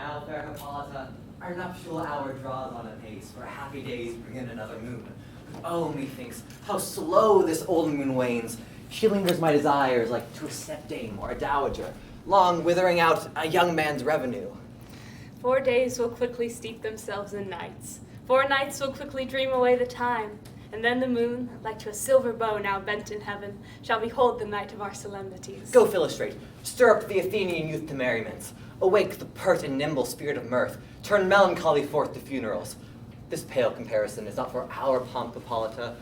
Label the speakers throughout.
Speaker 1: Now, fair Hippolyta, our nuptial hour draws on apace, for happy days bring in another moon. Oh, methinks, how slow this old moon wanes. She lingers my desires like to a stepdame or a dowager, long withering out a young man's revenue.
Speaker 2: 4 days will quickly steep themselves in nights. 4 nights will quickly dream away the time. And then the moon, like to a silver bow now bent in heaven, shall behold the night of our solemnities.
Speaker 1: Go, Philostrate, stir up the Athenian youth to merriments. Awake the pert and nimble spirit of mirth. Turn melancholy forth to funerals. This pale comparison is not for our pomp, Hippolyta.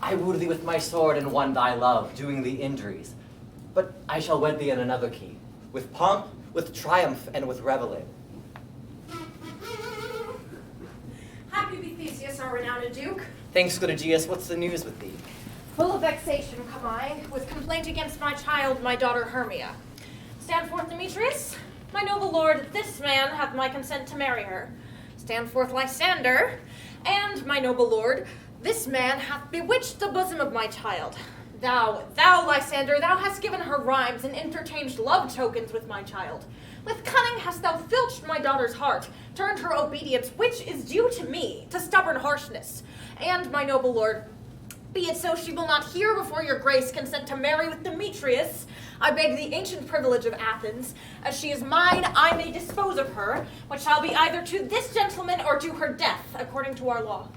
Speaker 1: I wooed thee with my sword and won thy love, doing thee injuries. But I shall wed thee in another key, with pomp, with triumph, and with revelling.
Speaker 3: Happy be Theseus, our renowned duke.
Speaker 1: Thanks, good Aegeus. What's the news with thee?
Speaker 3: Full of vexation come I, with complaint against my child, my daughter Hermia. Stand forth, Demetrius. My noble lord, this man hath my consent to marry her. Stand forth, Lysander. And, my noble lord, this man hath bewitched the bosom of my child. Thou, Lysander, thou hast given her rhymes and interchanged love tokens with my child. With cunning hast thou filched my daughter's heart, turned her obedience, which is due to me, to stubborn harshness. And, my noble lord, be it so she will not hear before your grace consent to marry with Demetrius, I beg the ancient privilege of Athens, as she is mine, I may dispose of her, which shall be either to this gentleman or to her death, according to our law.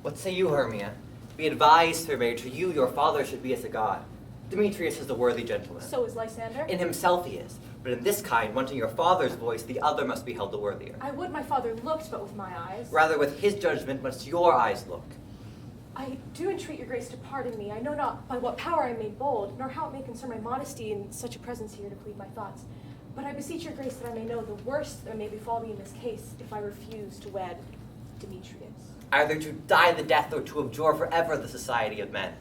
Speaker 1: What say you, Hermia? Be advised, fair maid, to you your father should be as a god. Demetrius is a worthy gentleman.
Speaker 3: So is Lysander.
Speaker 1: In himself he is, but in this kind, wanting your father's voice, the other must be held the worthier.
Speaker 3: I would my father looked, but with my eyes.
Speaker 1: Rather with his judgment must your eyes look.
Speaker 3: I do entreat your grace to pardon me. I know not by what power I made bold, nor how it may concern my modesty in such a presence here to plead my thoughts. But I beseech your grace that I may know the worst that may befall me in this case if I refuse to wed Demetrius.
Speaker 1: Either to die the death or to abjure forever the society of men.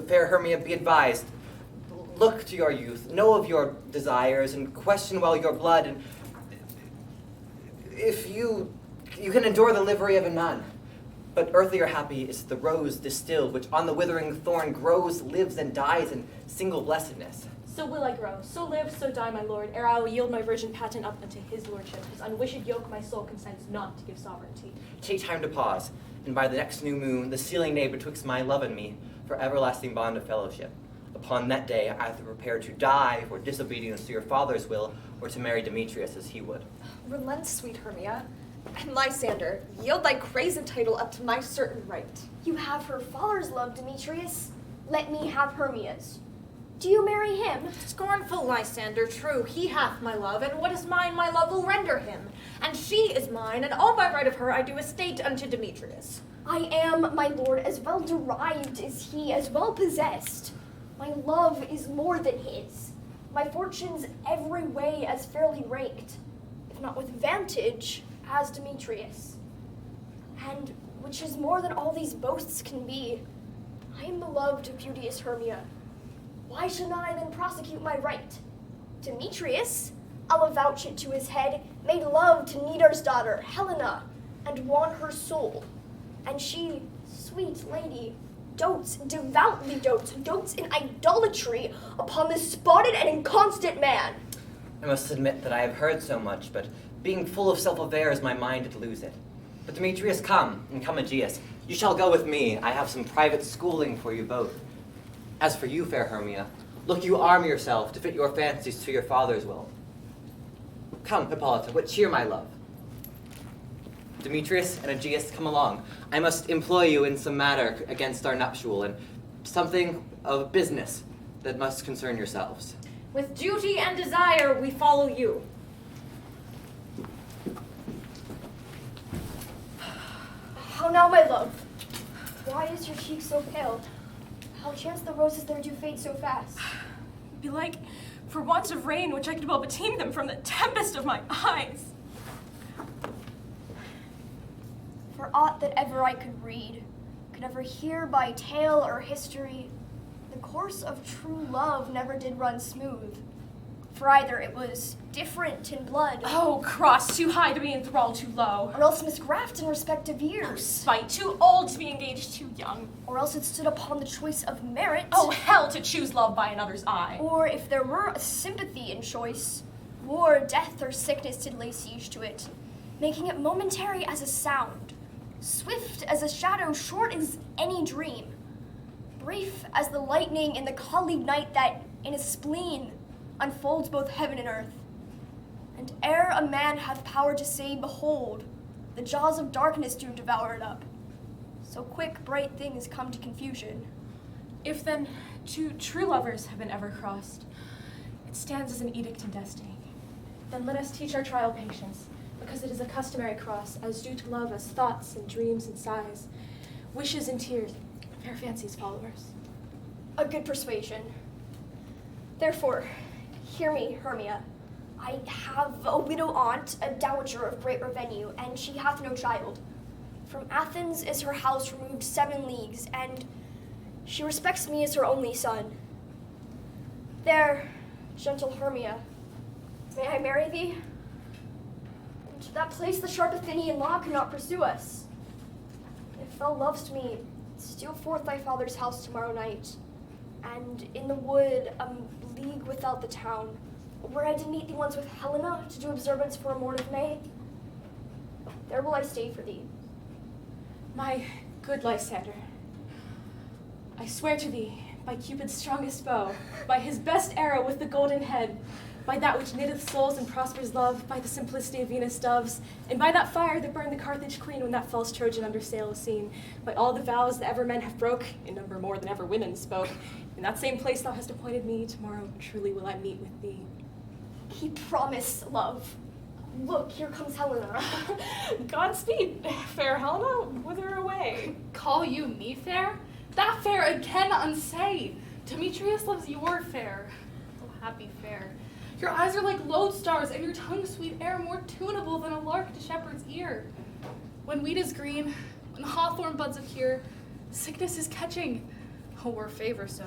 Speaker 1: Fair Hermia, be advised. Look to your youth, know of your desires, and question well your blood, and if you can endure the livery of a nun. But earthly or happy is the rose distilled, which on the withering thorn grows, lives, and dies in single blessedness.
Speaker 3: So will I grow, so live, so die, my lord, ere I will yield my virgin patent up unto his lordship. His unwished yoke my soul consents not to give sovereignty.
Speaker 1: Take time to pause, and by the next new moon, the sealing day betwixt my love and me, for everlasting bond of fellowship. Upon that day, I either prepare to die for disobedience to your father's will, or to marry Demetrius as he would.
Speaker 4: Relent, sweet Hermia. And Lysander, yield thy crazed title up to my certain right.
Speaker 5: You have her father's love, Demetrius. Let me have Hermia's. Do you marry him?
Speaker 3: Scornful Lysander, true, he hath my love, and what is mine my love will render him. And she is mine, and all by right of her I do estate unto Demetrius.
Speaker 5: I am, my lord, as well derived as he, as well possessed. My love is more than his. My fortunes every way as fairly ranked, if not with vantage, as Demetrius. And, which is more than all these boasts can be, I am beloved of beauteous Hermia. Why should not I then prosecute my right? Demetrius, I'll avouch it to his head, made love to Nidar's daughter, Helena, and won her soul. And she, sweet lady, devoutly dotes in idolatry upon this spotted and inconstant man.
Speaker 1: I must admit that I have heard so much, but being full of self-affairs, my mind did lose it. But Demetrius, come, and come Aegeus. You shall go with me. I have some private schooling for you both. As for you, fair Hermia, look you arm yourself to fit your fancies to your father's will. Come, Hippolyta, what cheer, my love? Demetrius and Aegeus, come along. I must employ you in some matter against our nuptial, and something of business that must concern yourselves.
Speaker 3: With duty and desire we follow you.
Speaker 5: How now, my love? Why is your cheek so pale? How chance the roses there do fade so fast?
Speaker 6: Belike, for want of rain, which I could well beteem them from the tempest of my eyes.
Speaker 5: For aught that ever I could read, could ever hear by tale or history, the course of true love never did run smooth. For either it was different in blood,
Speaker 6: Oh, cross too high to be enthralled too low.
Speaker 5: or else misgraft in respect of
Speaker 6: Oh,
Speaker 5: years,
Speaker 6: spite too old to be engaged too young.
Speaker 5: or else it stood upon the choice of merit,
Speaker 6: Oh, hell to choose love by another's eye.
Speaker 5: or if there were a sympathy in choice, War, death, or sickness did lay siege to it, making it momentary as a sound, swift as a shadow, short as any dream, brief as the lightning in the colleague night that, in a spleen, unfolds both heaven and earth. And ere a man hath power to say, behold, the jaws of darkness do devour it up. So quick, bright things come to confusion.
Speaker 6: If then two true lovers have been ever crossed, it stands as an edict in destiny. Then let us teach our trial patience, because it is a customary cross, as due to love as thoughts and dreams and sighs, wishes and tears, fair fancies followers.
Speaker 5: A good persuasion. Therefore, hear me, Hermia. I have a widow aunt, a dowager of great revenue, and she hath no child. From Athens is her house removed 7 leagues, and she respects me as her only son. There, gentle Hermia, may I marry thee? And to that place the sharp Athenian law could not pursue us. If thou lovest me, steal forth thy father's house tomorrow night, and in the wood, a league without the town, where I did meet thee once with Helena to do observance for a morn of May, there will I stay for thee.
Speaker 6: My good Lysander, I swear to thee, by Cupid's strongest bow, by his best arrow with the golden head, by that which knitteth souls and prospers love, by the simplicity of Venus' doves, and by that fire that burned the Carthage queen when that false Trojan under sail was seen, by all the vows that ever men have broke, in number more than ever women spoke, in that same place thou hast appointed me, tomorrow truly will I meet with thee.
Speaker 5: Keep promise, love. Look, here comes Helena.
Speaker 7: Godspeed, fair Helena, whither away? Call you me fair? That fair again unsay. Demetrius loves your fair. Oh, happy fair. Your eyes are like lodestars, and your tongue sweet air more tunable than a lark to shepherd's ear. When wheat is green, when hawthorn buds appear, sickness is catching. Oh, or favor so.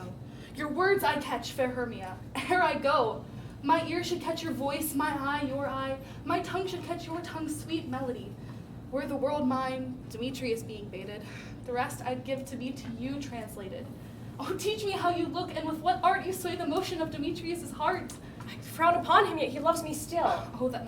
Speaker 7: Your words I catch, fair Hermia, ere I go. My ear should catch your voice, my eye, your eye. My tongue should catch your tongue's sweet melody. Were the world mine, Demetrius being baited, the rest I'd give to be to you translated. Oh, teach me how you look, and with what art you sway the motion of Demetrius' heart.
Speaker 6: I frown upon him, yet he loves me still.
Speaker 7: Oh, that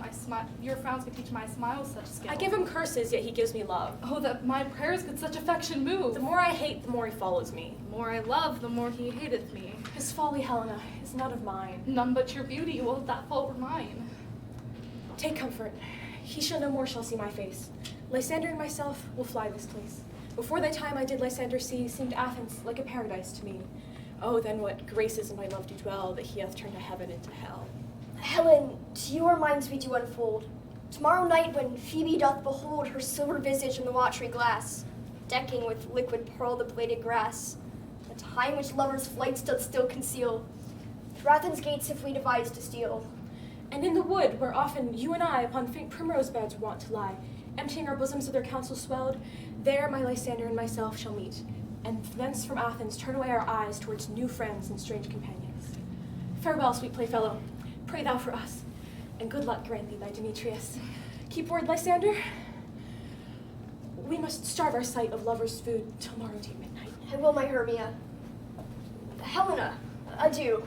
Speaker 7: your frowns could teach my smiles such skill.
Speaker 6: I give him curses, yet he gives me love.
Speaker 7: Oh, that my prayers could such affection move.
Speaker 6: The more I hate, the more he follows me.
Speaker 7: The more I love, the more he hateth me.
Speaker 6: His folly, Helena, is none of mine.
Speaker 7: None but your beauty will that fault mine.
Speaker 6: Take comfort. He shall no more shall see my face. Lysander and myself will fly this place. Before thy time I did Lysander see, seemed Athens like a paradise to me. Oh, then what graces in my love do dwell, that he hath turned a heaven into hell.
Speaker 5: Helen, to you our minds we do unfold. Tomorrow night when Phoebe doth behold her silver visage in the watery glass, decking with liquid pearl the bladed grass, the time which lovers' flights doth still conceal, through Athens' gates if we devise to steal.
Speaker 6: And in the wood, where often you and I upon faint primrose beds wont to lie, emptying our bosoms of their counsel swelled, there my Lysander and myself shall meet, and thence from Athens turn away our eyes towards new friends and strange companions. Farewell, sweet playfellow. Pray thou for us, and good luck grant thee thy Demetrius. Keep word, Lysander. We must starve our sight of lovers' food till morrow deep midnight.
Speaker 5: I will, my Hermia. Helena, adieu.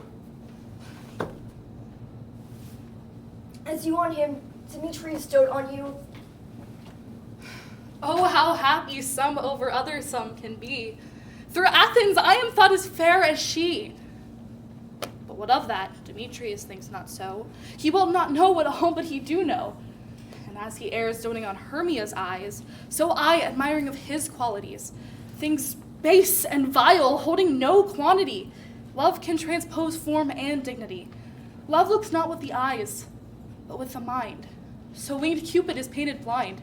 Speaker 5: As you on him, Demetrius dote on you.
Speaker 7: Oh, how happy some over others some can be. Through Athens I am thought as fair as she. But what of that? Demetrius thinks not so. He will not know what all but he do know. And as he errs doting on Hermia's eyes, so I, admiring of his qualities, things base and vile, holding no quantity. Love can transpose form and dignity. Love looks not with the eyes, but with the mind. So winged Cupid is painted blind.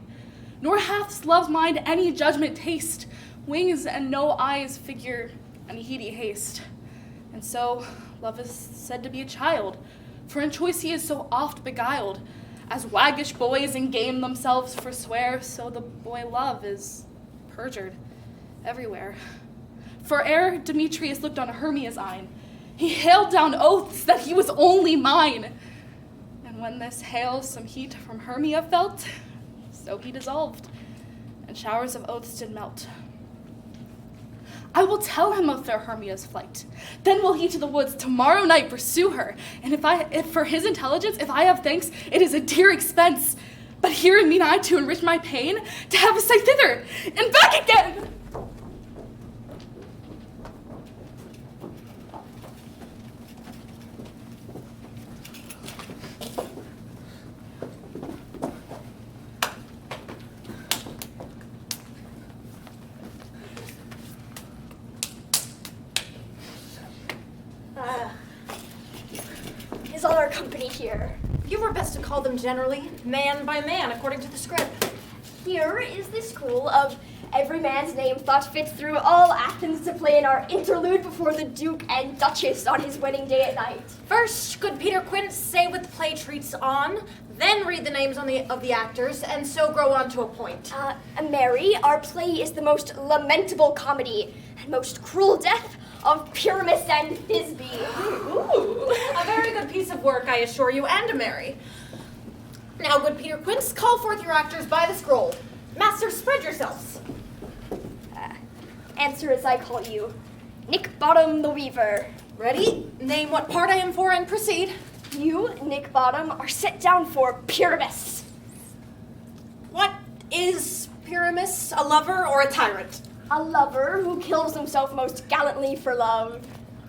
Speaker 7: Nor hath love's mind any judgment taste. Wings and no eyes figure any heedy haste. And so love is said to be a child, for in choice he is so oft beguiled. As waggish boys in game themselves forswear, so the boy love is perjured everywhere. For ere Demetrius looked on Hermia's eyne, he hailed down oaths that he was only mine. And when this hail some heat from Hermia felt, so he dissolved, and showers of oaths did melt. I will tell him of fair Hermia's flight. Then will he to the woods tomorrow night pursue her. And if for his intelligence, if I have thanks, it is a dear expense. But here mean I to enrich my pain, to have a sight thither, and back again.
Speaker 5: Is all our company here?
Speaker 3: You were best to call them generally, man by man, according to the script.
Speaker 5: Here is the scroll of every man's name thought fit through all Athens to play in our interlude before the Duke and Duchess on his wedding day at night.
Speaker 3: First, good Peter Quince, say what the play treats on, then read the names of the actors, and so grow on to a point.
Speaker 5: Mary, our play is the most lamentable comedy and most cruel death of Pyramus and Thisbe.
Speaker 3: Ooh, a very good piece of work, I assure you, and a merry. Now, good Peter Quince, call forth your actors by the scroll. Masters, spread yourselves.
Speaker 5: Answer as I call you. Nick Bottom the Weaver.
Speaker 3: Ready? Name what part I am for and proceed.
Speaker 5: You, Nick Bottom, are set down for Pyramus.
Speaker 3: What is Pyramus? A lover or a tyrant?
Speaker 5: A lover who kills himself most gallantly for love.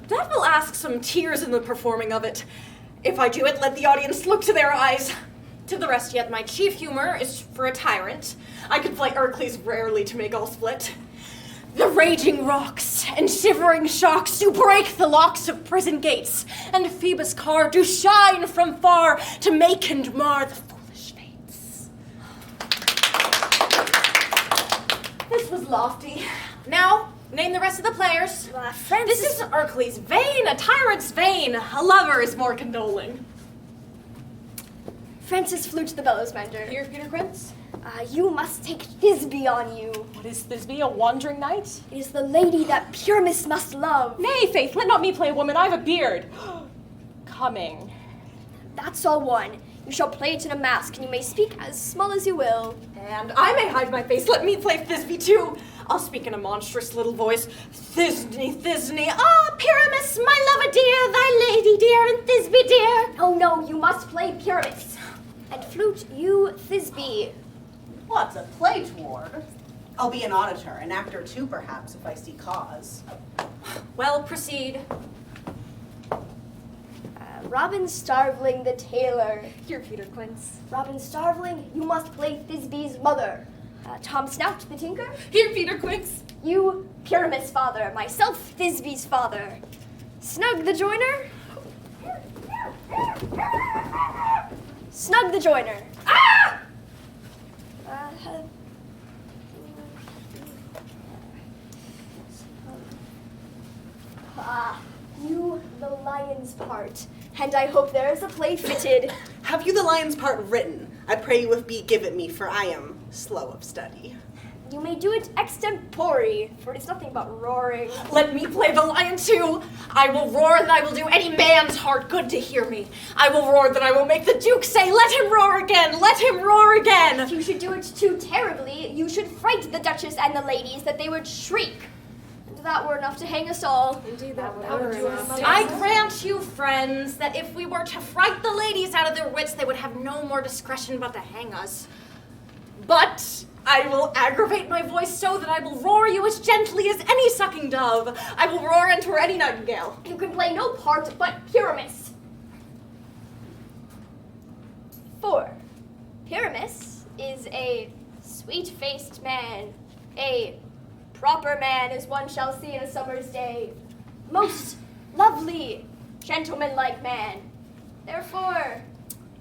Speaker 3: That will ask some tears in the performing of it. If I do it, let the audience look to their eyes. To the rest yet, my chief humor is for a tyrant. I could play Hercules rarely to make all split. The raging rocks and shivering shocks do break the locks of prison gates, and Phoebus' car do shine from far to make and mar the foolish fates. This was lofty. Now, name the rest of the players. This is Hercules' vein, a tyrant's vein. A lover is more condoling.
Speaker 5: Francis Flute the Bellows Mender.
Speaker 6: Here, Peter Quince.
Speaker 5: You must take Thisbe on you.
Speaker 6: What is Thisbe, a wandering knight?
Speaker 5: It is the lady that Pyramus must love.
Speaker 6: Nay, Faith, let not me play a woman. I have a beard. Coming.
Speaker 5: That's all one. You shall play it in a mask, and you may speak as small as you will.
Speaker 3: And I may hide my face. Let me play Thisbe too. I'll speak in a monstrous little voice. Thisbe, Thisbe, Pyramus, my lover dear, thy lady dear, and Thisbe dear.
Speaker 5: Oh no, you must play Pyramus. And Flute, you Thisbe.
Speaker 8: What's a play toward? I'll be an auditor, an actor too, perhaps, if I see cause.
Speaker 3: Well, proceed.
Speaker 5: Robin Starveling the tailor.
Speaker 4: Here, Peter Quince.
Speaker 5: Robin Starveling, you must play Thisbe's mother. Tom Snout the tinker.
Speaker 7: Here, Peter Quince.
Speaker 5: You, Pyramus' father. Myself, Thisbe's father. Snug the joiner. Snug the joiner. Ah! You, the lion's part. And I hope there is a play fitted.
Speaker 8: Have you the lion's part written? I pray you with be give it me, for I am slow of study.
Speaker 5: You may do it extempore, for it is nothing but roaring.
Speaker 3: Let me play the lion too. I will roar that I will do any man's heart good to hear me. I will roar that I will make the Duke say, let him roar again, let him roar again.
Speaker 5: If you should do it too terribly, you should fright the Duchess and the ladies that they would shriek. And that were enough to hang us all.
Speaker 6: Indeed, that would do us.
Speaker 3: I grant you, friends, that if we were to fright the ladies out of their wits, they would have no more discretion but to hang us. But I will aggravate my voice so that I will roar you as gently as any sucking dove. I will roar into any nightingale.
Speaker 5: You can play no part but Pyramus. 4. Pyramus is a sweet-faced man, a proper man as one shall see in a summer's day, most lovely, gentlemanlike man. Therefore,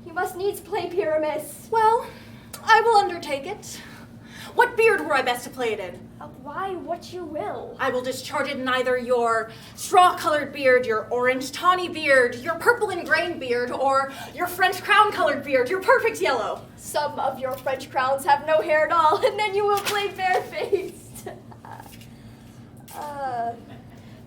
Speaker 5: you must needs play Pyramus.
Speaker 3: Well, I will undertake it. What beard were I best to play it in?
Speaker 5: Why, what you will.
Speaker 3: I will discharge it in either your straw-colored beard, your orange tawny beard, your purple and grain beard, or your French crown-colored beard, your perfect yellow.
Speaker 5: Some of your French crowns have no hair at all, and then you will play barefaced.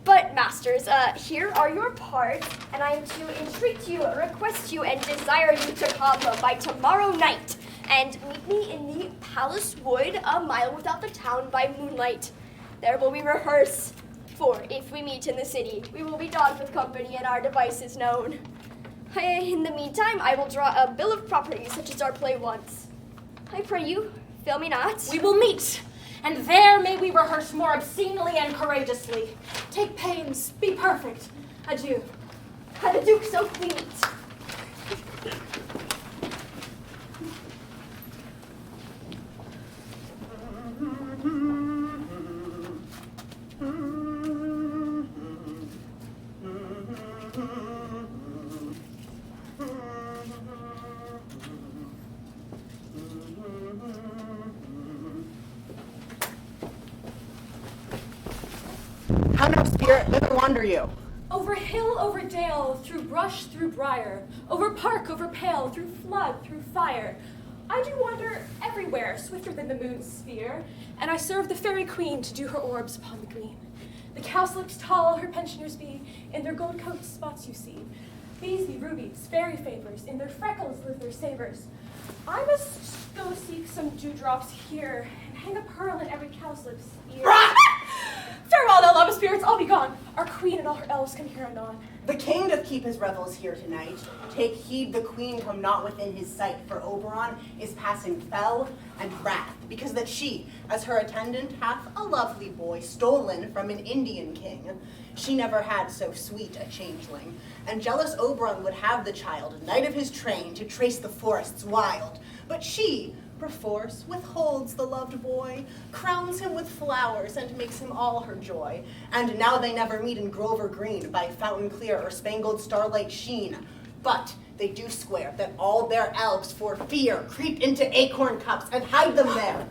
Speaker 5: But, masters, here are your parts, and I am to entreat you, request you, and desire you to come by tomorrow night, and meet me in the Palace Wood, a mile without the town by moonlight. There will we rehearse For if we meet in the city, we will be dogged with company and our devices known. In the meantime, I will draw a bill of property such as our play wants. I pray you, fail me not.
Speaker 3: We will meet, and there may we rehearse more obscenely and courageously. Take pains, be perfect. Adieu.
Speaker 5: Had a duke so fleet.
Speaker 8: How now, spirit, whither wander you?
Speaker 6: Over hill, over dale, through brush, through briar, over park, over pale, through flood, through fire. I do wander everywhere, swifter than the moon's sphere, and I serve the fairy queen to do her orbs upon the green. The cowslips tall her pensioners be, in their gold coats spots you see. These be rubies, fairy favors, in their freckles live their savors. I must go seek some dewdrops here, and hang a pearl in every cowslip's ear. Farewell, thou love of spirits, I'll be gone. Our queen and all her elves come here anon.
Speaker 8: The king doth keep his revels here tonight. Take heed the queen come not within his sight, for Oberon is passing fell and wrath, because that she, as her attendant, hath a lovely boy stolen from an Indian king. She never had so sweet a changeling, and jealous Oberon would have the child, knight of his train, to trace the forests wild. But she, perforce, withholds the loved boy, crowns him with flowers, and makes him all her joy. And now they never meet in grove or green, by fountain clear or spangled starlight sheen. But they do swear that all their elves for fear creep into acorn cups and hide them there.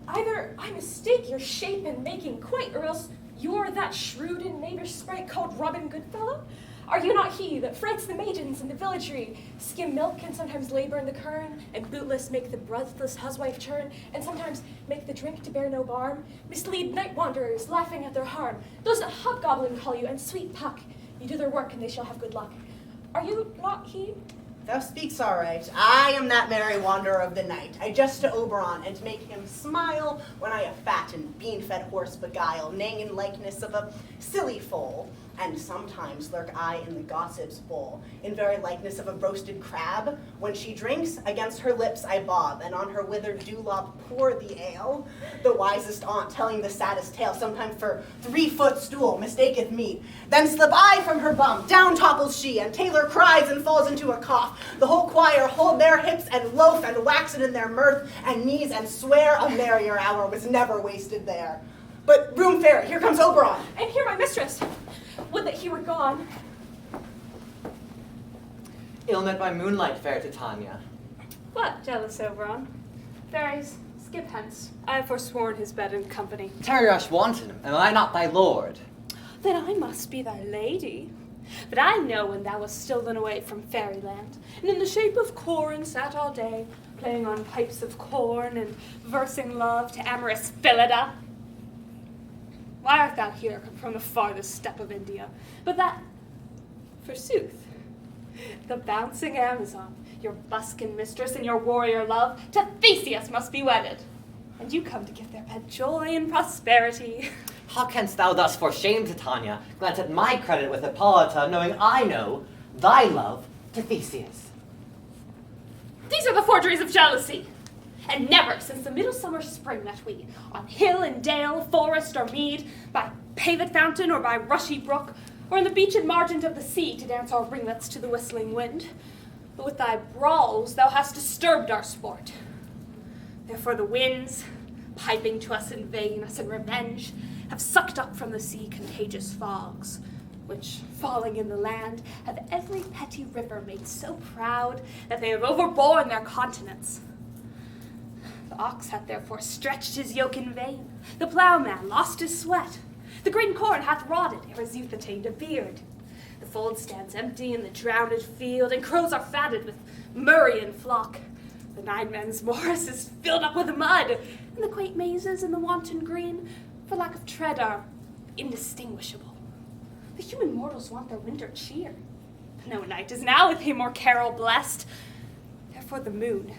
Speaker 6: Either I mistake your shape and making quite, or else you're that shrewd and knavish sprite called Robin Goodfellow? Are you not he that frights the maidens in the villagery, skim milk and sometimes labor in the kern, and bootless make the breathless huswife churn, and sometimes make the drink to bear no barm, mislead night wanderers, laughing at their harm, those that hobgoblin call you, and sweet Puck, you do their work and they shall have good luck. Are you not he?
Speaker 8: Thou speaks all right. I am that merry wanderer of the night. I jest to Oberon, and make him smile when I a fat and bean-fed horse beguile, neighing in likeness of a silly foal. And sometimes lurk I in the gossip's bowl, in very likeness of a roasted crab. When she drinks, against her lips I bob, and on her withered dewlap pour the ale. The wisest aunt, telling the saddest tale, sometimes for 3-foot stool mistaketh me. Then slip I from her bum, down topples she, and Taylor cries and falls into a cough. The whole choir hold their hips and loaf and wax it in their mirth and knees, and swear a merrier hour was never wasted there. But room fair, here comes Oberon.
Speaker 6: And here my mistress. Would that he were gone.
Speaker 1: Ill met by moonlight, fair Titania.
Speaker 2: What, jealous Oberon? Fairies, skip hence. I have forsworn his bed and company.
Speaker 1: Tarry wanton, am I not thy lord?
Speaker 2: Then I must be thy lady. But I know when thou wast stolen away from fairyland, and in the shape of Corin sat all day, playing on pipes of corn and versing love to amorous Phillida. Why art thou here, come from the farthest steppe of India? But that, forsooth, the bouncing Amazon, your buskin mistress and your warrior love, to Theseus must be wedded. And you come to give their pet joy and prosperity.
Speaker 1: How canst thou thus for shame, Titania, glance at my credit with Hippolyta, knowing I know thy love to Theseus?
Speaker 2: These are the forgeries of jealousy. And never since the middle summer spring met we, on hill and dale, forest or mead, by paved fountain or by rushy brook, or in the beached margent of the sea to dance our ringlets to the whistling wind. But with thy brawls thou hast disturbed our sport. Therefore the winds, piping to us in vain, us in revenge, have sucked up from the sea contagious fogs, which, falling in the land, have every petty river made so proud that they have overborne their continents. The ox hath therefore stretched his yoke in vain, the ploughman lost his sweat, the green corn hath rotted ere his youth attained a beard. The fold stands empty in the drowned field, and crows are fatted with murray and flock. The 9 men's morris is filled up with mud, and the quaint mazes in the wanton green, for lack of tread, are indistinguishable. The human mortals want their winter cheer. No night is now with him or carol blessed. Therefore the moon,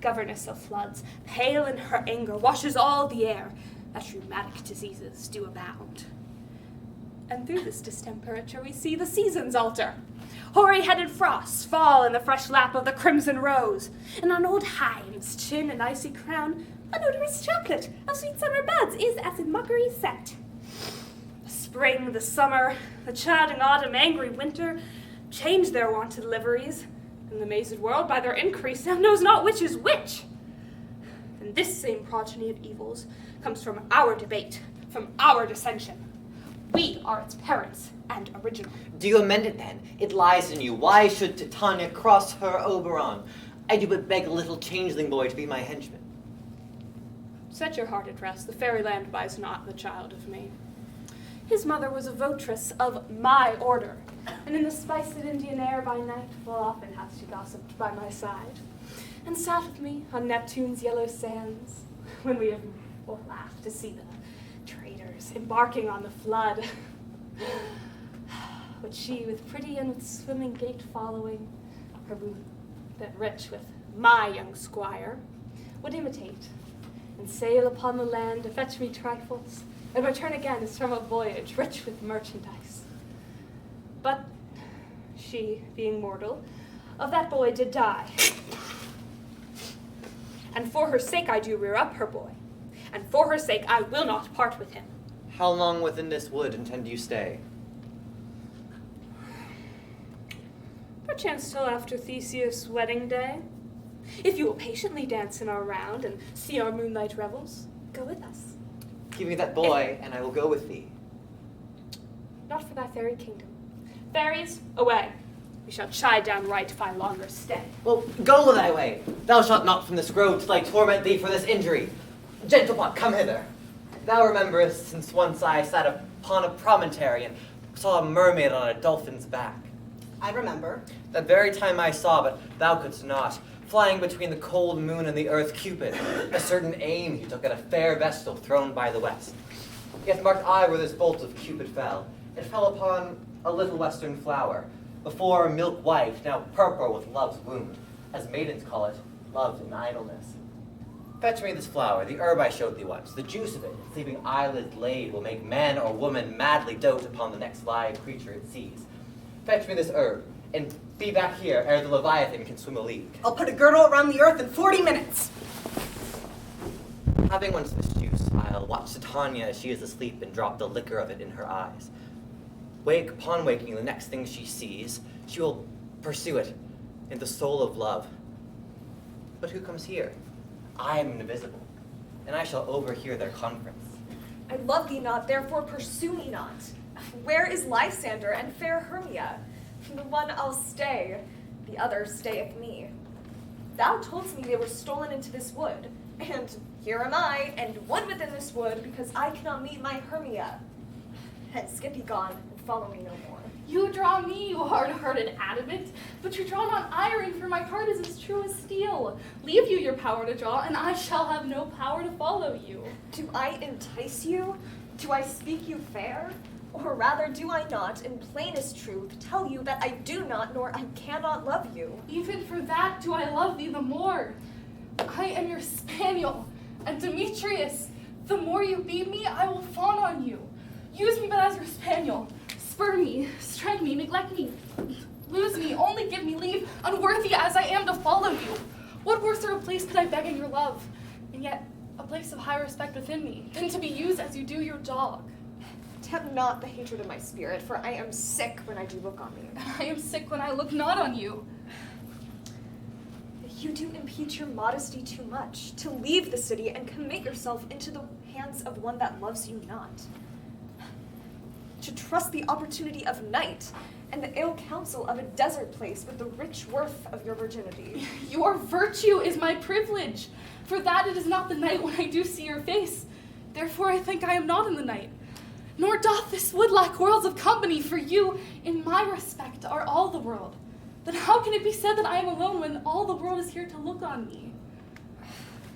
Speaker 2: governess of floods, pale in her anger, washes all the air, that rheumatic diseases do abound. And through this distemperature we see the seasons alter. Hoary-headed frosts fall in the fresh lap of the crimson rose, and on old Hime's chin and icy crown, an odorous chocolate of sweet summer buds is as in mockery set. The spring, the summer, the chiding autumn, angry winter, change their wonted liveries, and the mazed world by their increase now knows not which is which. And this same progeny of evils comes from our debate, from our dissension. We are its parents and original.
Speaker 1: Do you amend it then? It lies in you. Why should Titania cross her Oberon? I do but beg a little changeling boy to be my henchman.
Speaker 2: Set your heart at rest. The fairyland buys not the child of me. His mother was a votress of my order, and in the spiced Indian air by night full often hath she gossiped by my side, and sat with me on Neptune's yellow sands, when we have both laughed to see the traders embarking on the flood. But she, with pretty and with swimming gait following, her booth that rich with my young squire, would imitate, and sail upon the land to fetch me trifles, and return again as from a voyage rich with merchandise. But she, being mortal, of that boy did die. And for her sake I do rear up her boy, and for her sake I will not part with him.
Speaker 1: How long within this wood intend you stay?
Speaker 2: Perchance till after Theseus' wedding day. If you will patiently dance in our round and see our moonlight revels, go with us.
Speaker 1: Give me that boy, and I will go with thee.
Speaker 2: Not for thy fairy kingdom. Fairies, away. We shall chide down right if I longer stay.
Speaker 1: Well, go thy way. Thou shalt not from this grove till I torment thee for this injury. Gentle pot, come hither. Thou rememberest since once I sat upon a promontory and saw a mermaid on a dolphin's back.
Speaker 8: I remember.
Speaker 1: That very time I saw, but thou couldst not, flying between the cold moon and the earth Cupid, a certain aim he took at a fair vestal thrown by the west. Yet marked I where this bolt of Cupid fell. It fell upon a little western flower, before milk white, now purple with love's wound, as maidens call it, love in idleness. Fetch me this flower, the herb I showed thee once. The juice of it, sleeping eyelids laid, will make man or woman madly dote upon the next live creature it sees. Fetch me this herb, and be back here ere the Leviathan can swim a league.
Speaker 8: I'll put a girdle around the earth in 40 minutes.
Speaker 1: Having once this juice, I'll watch Titania as she is asleep and drop the liquor of it in her eyes. Upon waking, the next thing she sees, she will pursue it in the soul of love. But who comes here? I am invisible, and I shall overhear their conference.
Speaker 4: I love thee not, therefore pursue me not. Where is Lysander and fair Hermia? The one I'll stay, the other stayeth me. Thou toldst me they were stolen into this wood, and here am I, and wood within this wood, because I cannot meet my Hermia. Hence get thee gone, and follow me no more.
Speaker 7: You draw me, you hard-hearted adamant, but you draw not iron, for my heart is as true as steel. Leave you your power to draw, and I shall have no power to follow you.
Speaker 4: Do I entice you? Do I speak you fair? Or rather, do I not, in plainest truth, tell you that I do not nor I cannot love you?
Speaker 7: Even for that do I love thee the more. I am your spaniel, and Demetrius, the more you beat me, I will fawn on you. Use me but as your spaniel. Spur me, strike me, neglect me, lose me, only give me leave, unworthy as I am to follow you. What worse of a place could I beg in your love, and yet a place of high respect within me, than to be used as you do your dog?
Speaker 4: Tempt not the hatred of my spirit, for I am sick when I do look on thee.
Speaker 7: I am sick when I look not on you.
Speaker 4: You do impeach your modesty too much, to leave the city and commit yourself into the hands of one that loves you not. To trust the opportunity of night and the ill counsel of a desert place with the rich worth of your virginity.
Speaker 7: Your virtue is my privilege. For that it is not the night when I do see your face. Therefore I think I am not in the night. Nor doth this wood lack worlds of company, for you, in my respect, are all the world. Then how can it be said that I am alone when all the world is here to look on me?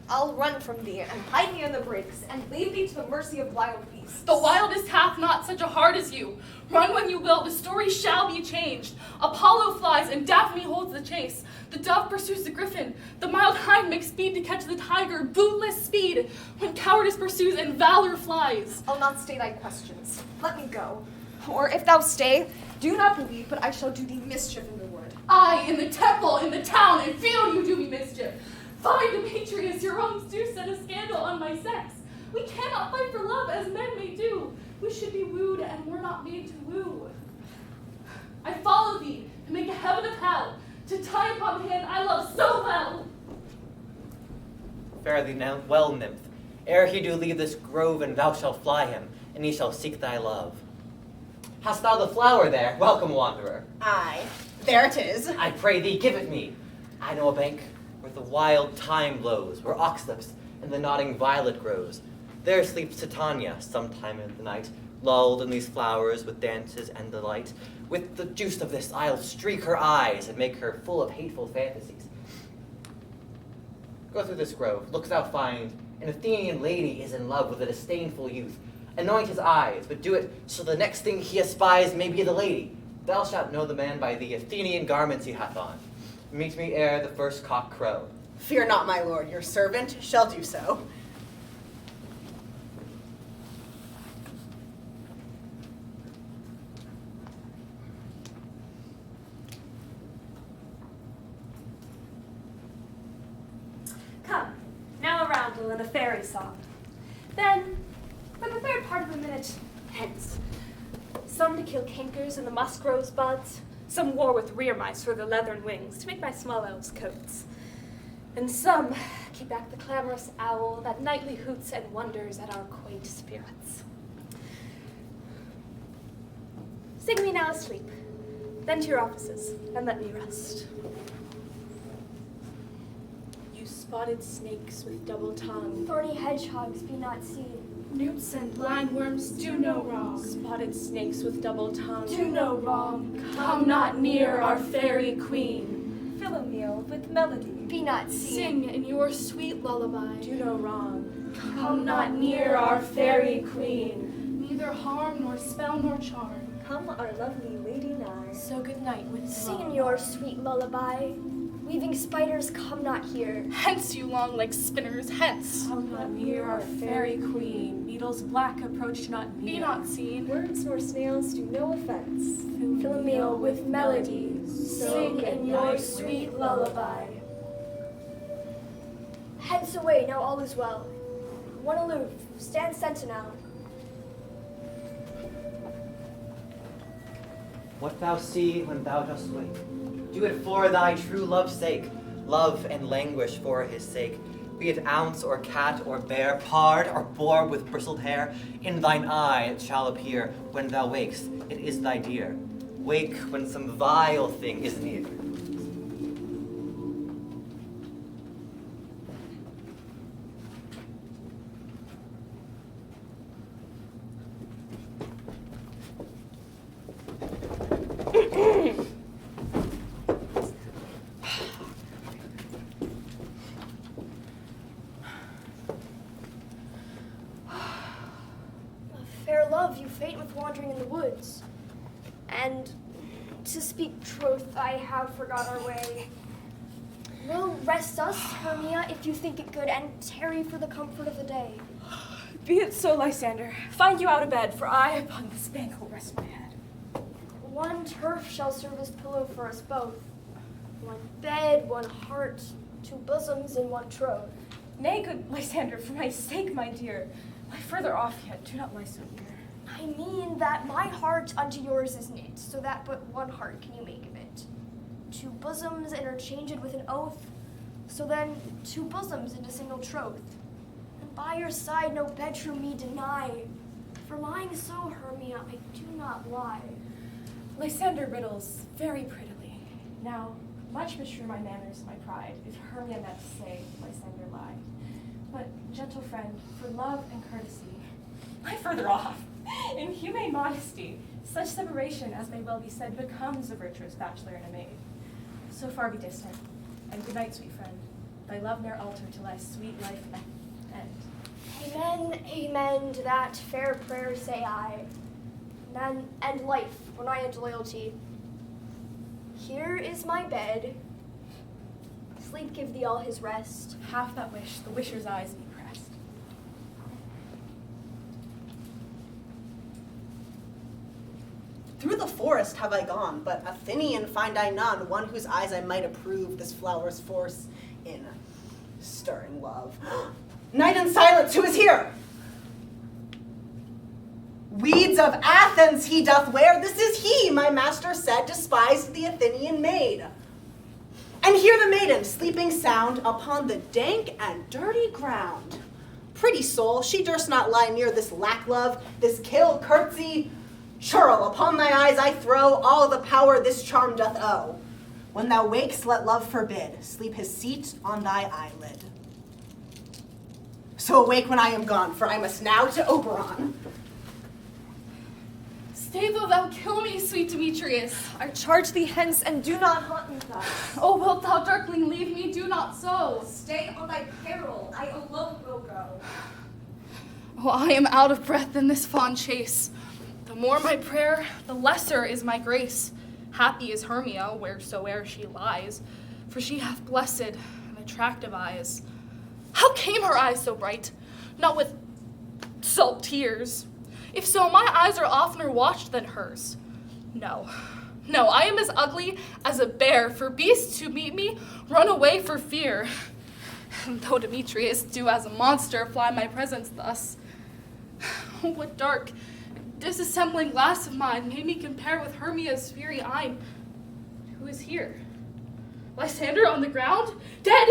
Speaker 4: I'll run from thee and hide me in the brakes and leave thee to the mercy of wild beasts.
Speaker 7: The wildest hath not such a heart as you. Run when you will, the story shall be changed. Apollo flies and Daphne holds the chase. The dove pursues the griffin. The mild hind makes speed to catch the tiger, bootless speed, when cowardice pursues and valor flies.
Speaker 4: I'll not stay thy questions. Let me go. Or if thou stay, do not believe, but I shall do thee mischief in the wood.
Speaker 7: I, in the temple, in the town, and feel you do me mischief. Find, Demetrius, your wrongs do set a scandal on my sex. We cannot fight for love as men may do. We should be wooed, and we're not made to woo. I follow thee to make a heaven of hell, to tie upon the hand I love so well.
Speaker 1: Fare thee now well, nymph. Ere he do leave this grove, and thou shalt fly him, and he shall seek thy love. Hast thou the flower there? Welcome, wanderer.
Speaker 8: Aye, there it is.
Speaker 1: I pray thee, give it me. I know a bank where the wild thyme blows, where oxlips and the nodding violet grows. There sleeps Titania sometime in the night, lulled in these flowers with dances and delight. With the juice of this I'll streak her eyes and make her full of hateful fantasies. Go through this grove, look thou find, an Athenian lady is in love with a disdainful youth. Anoint his eyes, but do it so the next thing he espies may be the lady. Thou shalt know the man by the Athenian garments he hath on. Meet me ere the first cock crow.
Speaker 8: Fear not, my lord, your servant shall do so.
Speaker 2: Come, now a roundel and a fairy song. Then, for the third part of a minute, hence. Some to kill cankers in the musk rose buds, some war with rear mice for the leathern wings to make my small elves coats, and some keep back the clamorous owl that nightly hoots and wonders at our quaint spirits. Sing me now asleep, then to your offices, and let me rest.
Speaker 6: You spotted snakes with double tongue.
Speaker 5: Thorny hedgehogs be not seen.
Speaker 6: Newts and blind worms do no wrong. Spotted snakes with double tongue.
Speaker 5: Do no wrong.
Speaker 6: Come not near our fairy queen.
Speaker 2: Philomele with melody.
Speaker 5: Be not seen.
Speaker 6: Sing in your sweet lullaby.
Speaker 2: Do no wrong.
Speaker 6: Come not near our fairy queen. Neither harm nor spell nor charm.
Speaker 2: Come our lovely lady nigh.
Speaker 6: So good night with
Speaker 5: Sing
Speaker 6: love.
Speaker 5: in your sweet lullaby. Weaving spiders come not here.
Speaker 7: Hence, you long like spinners, hence.
Speaker 6: Come not near our fairy queen. Needles black approach not near.
Speaker 7: Be not seen.
Speaker 2: Worms nor snails do no offense.
Speaker 5: Philomele with melody. Sing in your sweet lullaby. Hence away, now all is well. One aloof, stand sentinel.
Speaker 1: What thou see when thou dost wake, do it for thy true love's sake. Love and languish for his sake. Be it ounce or cat or bear, pard or boar with bristled hair, in thine eye it shall appear. When thou wakes, it is thy dear. Wake when some vile thing is near.
Speaker 5: Fair love, you faint with wandering in the woods. And to speak truth, I have forgot our way. Will rest us, Hermia, if you think it good, and tarry for the comfort of the day.
Speaker 6: Be it so, Lysander. Find you out of bed, for I upon this bank will rest my head.
Speaker 5: One turf shall serve as pillow for us both. One bed, one heart, two bosoms, and one troth.
Speaker 6: Nay, good Lysander, for my sake, my dear, lie further off yet, do not lie so near.
Speaker 5: I mean that my heart unto yours is knit, so that but one heart can you make of it. Two bosoms interchanged with an oath, so then two bosoms into single troth. And by your side no bedroom me deny, for lying so, Hermia, I do not lie.
Speaker 6: Lysander riddles very prettily. Now, much mature my manners and my pride, if Hermia meant to say Lysander lied. But, gentle friend, for love and courtesy, lie further off. In humane modesty, such separation as may well be said becomes a virtuous bachelor and a maid. So far be distant, and good night, sweet friend. Thy love ne'er alter till thy sweet life end.
Speaker 5: Amen, amen to that fair prayer say I. Then end life when I end loyalty. Here is my bed. Sleep give thee all his rest.
Speaker 6: Half that wish, the wisher's eyes be pressed.
Speaker 8: forest have I gone, but Athenian find I none, one whose eyes I might approve this flower's force in stirring love. Night and silence, who is here? Weeds of Athens he doth wear, this is he, my master said, despised the Athenian maid. And hear the maiden sleeping sound upon the dank and dirty ground. Pretty soul, she durst not lie near this lack-love, this kill curtsy. Churl, upon thy eyes I throw all the power this charm doth owe. When thou wakes, let love forbid, sleep his seat on thy eyelid. So awake when I am gone, for I must now to Oberon.
Speaker 7: Stay though thou kill me, sweet Demetrius.
Speaker 4: I charge thee hence, and do not haunt me thus.
Speaker 7: Oh, wilt thou, darkling, leave me? Do not so.
Speaker 4: Stay on thy peril, I alone will go.
Speaker 7: Oh, I am out of breath in this fond chase. The more my prayer, the lesser is my grace. Happy is Hermia, wheresoe'er she lies, for she hath blessed and attractive eyes. How came her eyes so bright? Not with salt tears. If so, my eyes are oftener watched than hers. No, I am as ugly as a bear, for beasts who meet me run away for fear. Though Demetrius do as a monster fly my presence thus. Oh, what dark, disassembling glass of mine made me compare with Hermia's fiery eye. Who is here? Lysander on the ground, dead,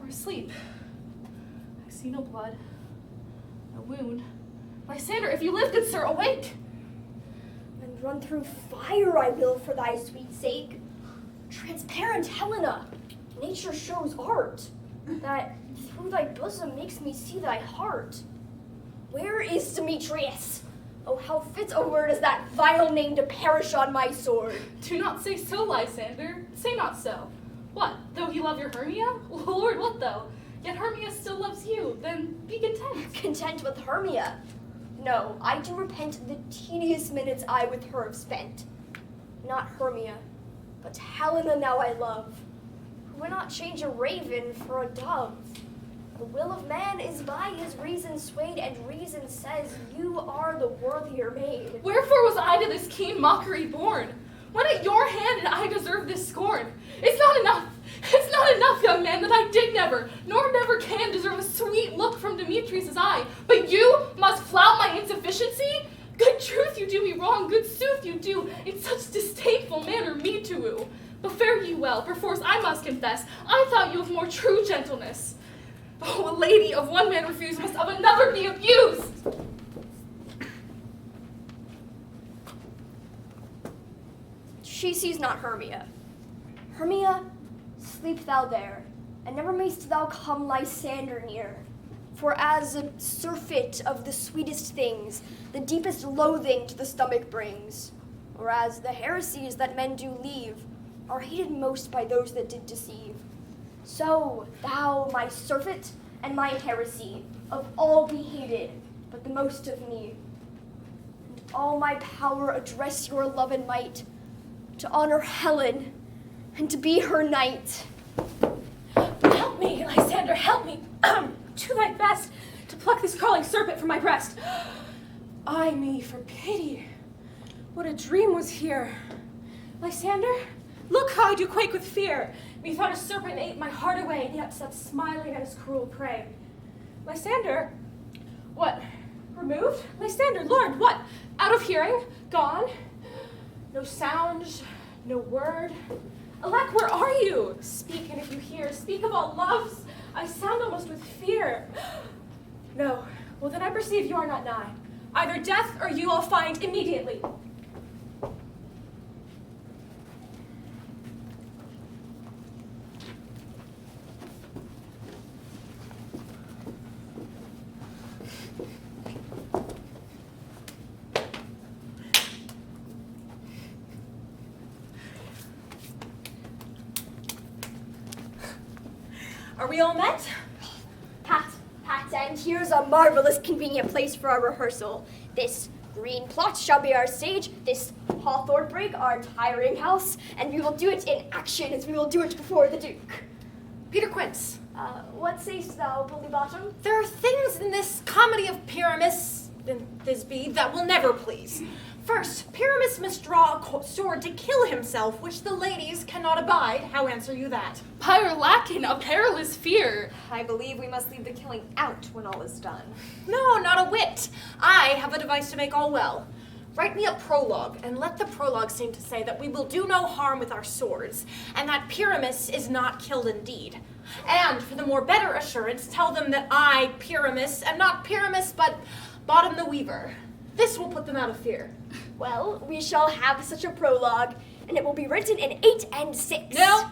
Speaker 7: or asleep? I see no blood, no wound. Lysander, if you live, good sir, awake!
Speaker 5: And run through fire I will for thy sweet sake. Transparent Helena, nature shows art, that through thy bosom makes me see thy heart. Where is Demetrius? Oh, how fit a word is that vile name to perish on my sword.
Speaker 7: Do not say so, Lysander. Say not so. What, though he love your Hermia? Lord, what though? Yet Hermia still loves you. Then be content.
Speaker 5: Content with Hermia? No, I do repent the tedious minutes I with her have spent. Not Hermia, but Helena now I love, who would not change a raven for a dove. The will of man is by his reason swayed, and reason says you are the worthier maid.
Speaker 7: Wherefore was I to this keen mockery born? When at your hand did I deserve this scorn? It's not enough, young man, that I did never, nor never can deserve a sweet look from Demetrius' eye. But you must flout my insufficiency? Good truth, you do me wrong, good sooth, you do in such disdainful manner me to woo. But fare ye well, perforce I must confess, I thought you of more true gentleness. Oh, a lady of one man refused must of another be abused.
Speaker 5: She sees not Hermia. Hermia, sleep thou there, and never mayst thou come Lysander near. For as a surfeit of the sweetest things, the deepest loathing to the stomach brings, or as the heresies that men do leave, are hated most by those that did deceive. So thou, my surfeit and my heresy, of all be hated, but the most of me. And all my power address your love and might, to honor Helen, and to be her knight.
Speaker 6: Help me, Lysander, help me. Do thy best to pluck this crawling serpent from my breast. Ay me, for pity. What a dream was here. Lysander, look how I do quake with fear. Methought a serpent ate my heart away, yet sat smiling at his cruel prey. Lysander, what? Removed? Lysander, Lord, what? Out of hearing? Gone? No sound, no word. Alack, where are you? Speak, and if you hear, speak of all loves. I sound almost with fear. No, well then I perceive you are not nigh. Either death or you I'll find immediately. Are we all met?
Speaker 5: Pat, and here's a marvelous convenient place for our rehearsal. This green plot shall be our stage, this hawthorn brake our tiring house, and we will do it in action as we will do it before the Duke.
Speaker 3: Peter Quince,
Speaker 5: What sayst thou, Bully Bottom?
Speaker 3: there are things in this comedy of Pyramus and Thisbe that will never please. First, Pyramus must draw a sword to kill himself, which the ladies cannot abide. How answer you that?
Speaker 7: Pyrlakin, a perilous fear.
Speaker 4: I believe we must leave the killing out when all is done.
Speaker 3: No, not a whit. I have a device to make all well. Write me a prologue, and let the prologue seem to say that we will do no harm with our swords, and that Pyramus is not killed indeed. And for the more better assurance, tell them that I, Pyramus, am not Pyramus, but Bottom the Weaver. This will put them out of fear.
Speaker 5: Well, we shall have such a prologue, and it will be written in 8 and 6.
Speaker 3: No,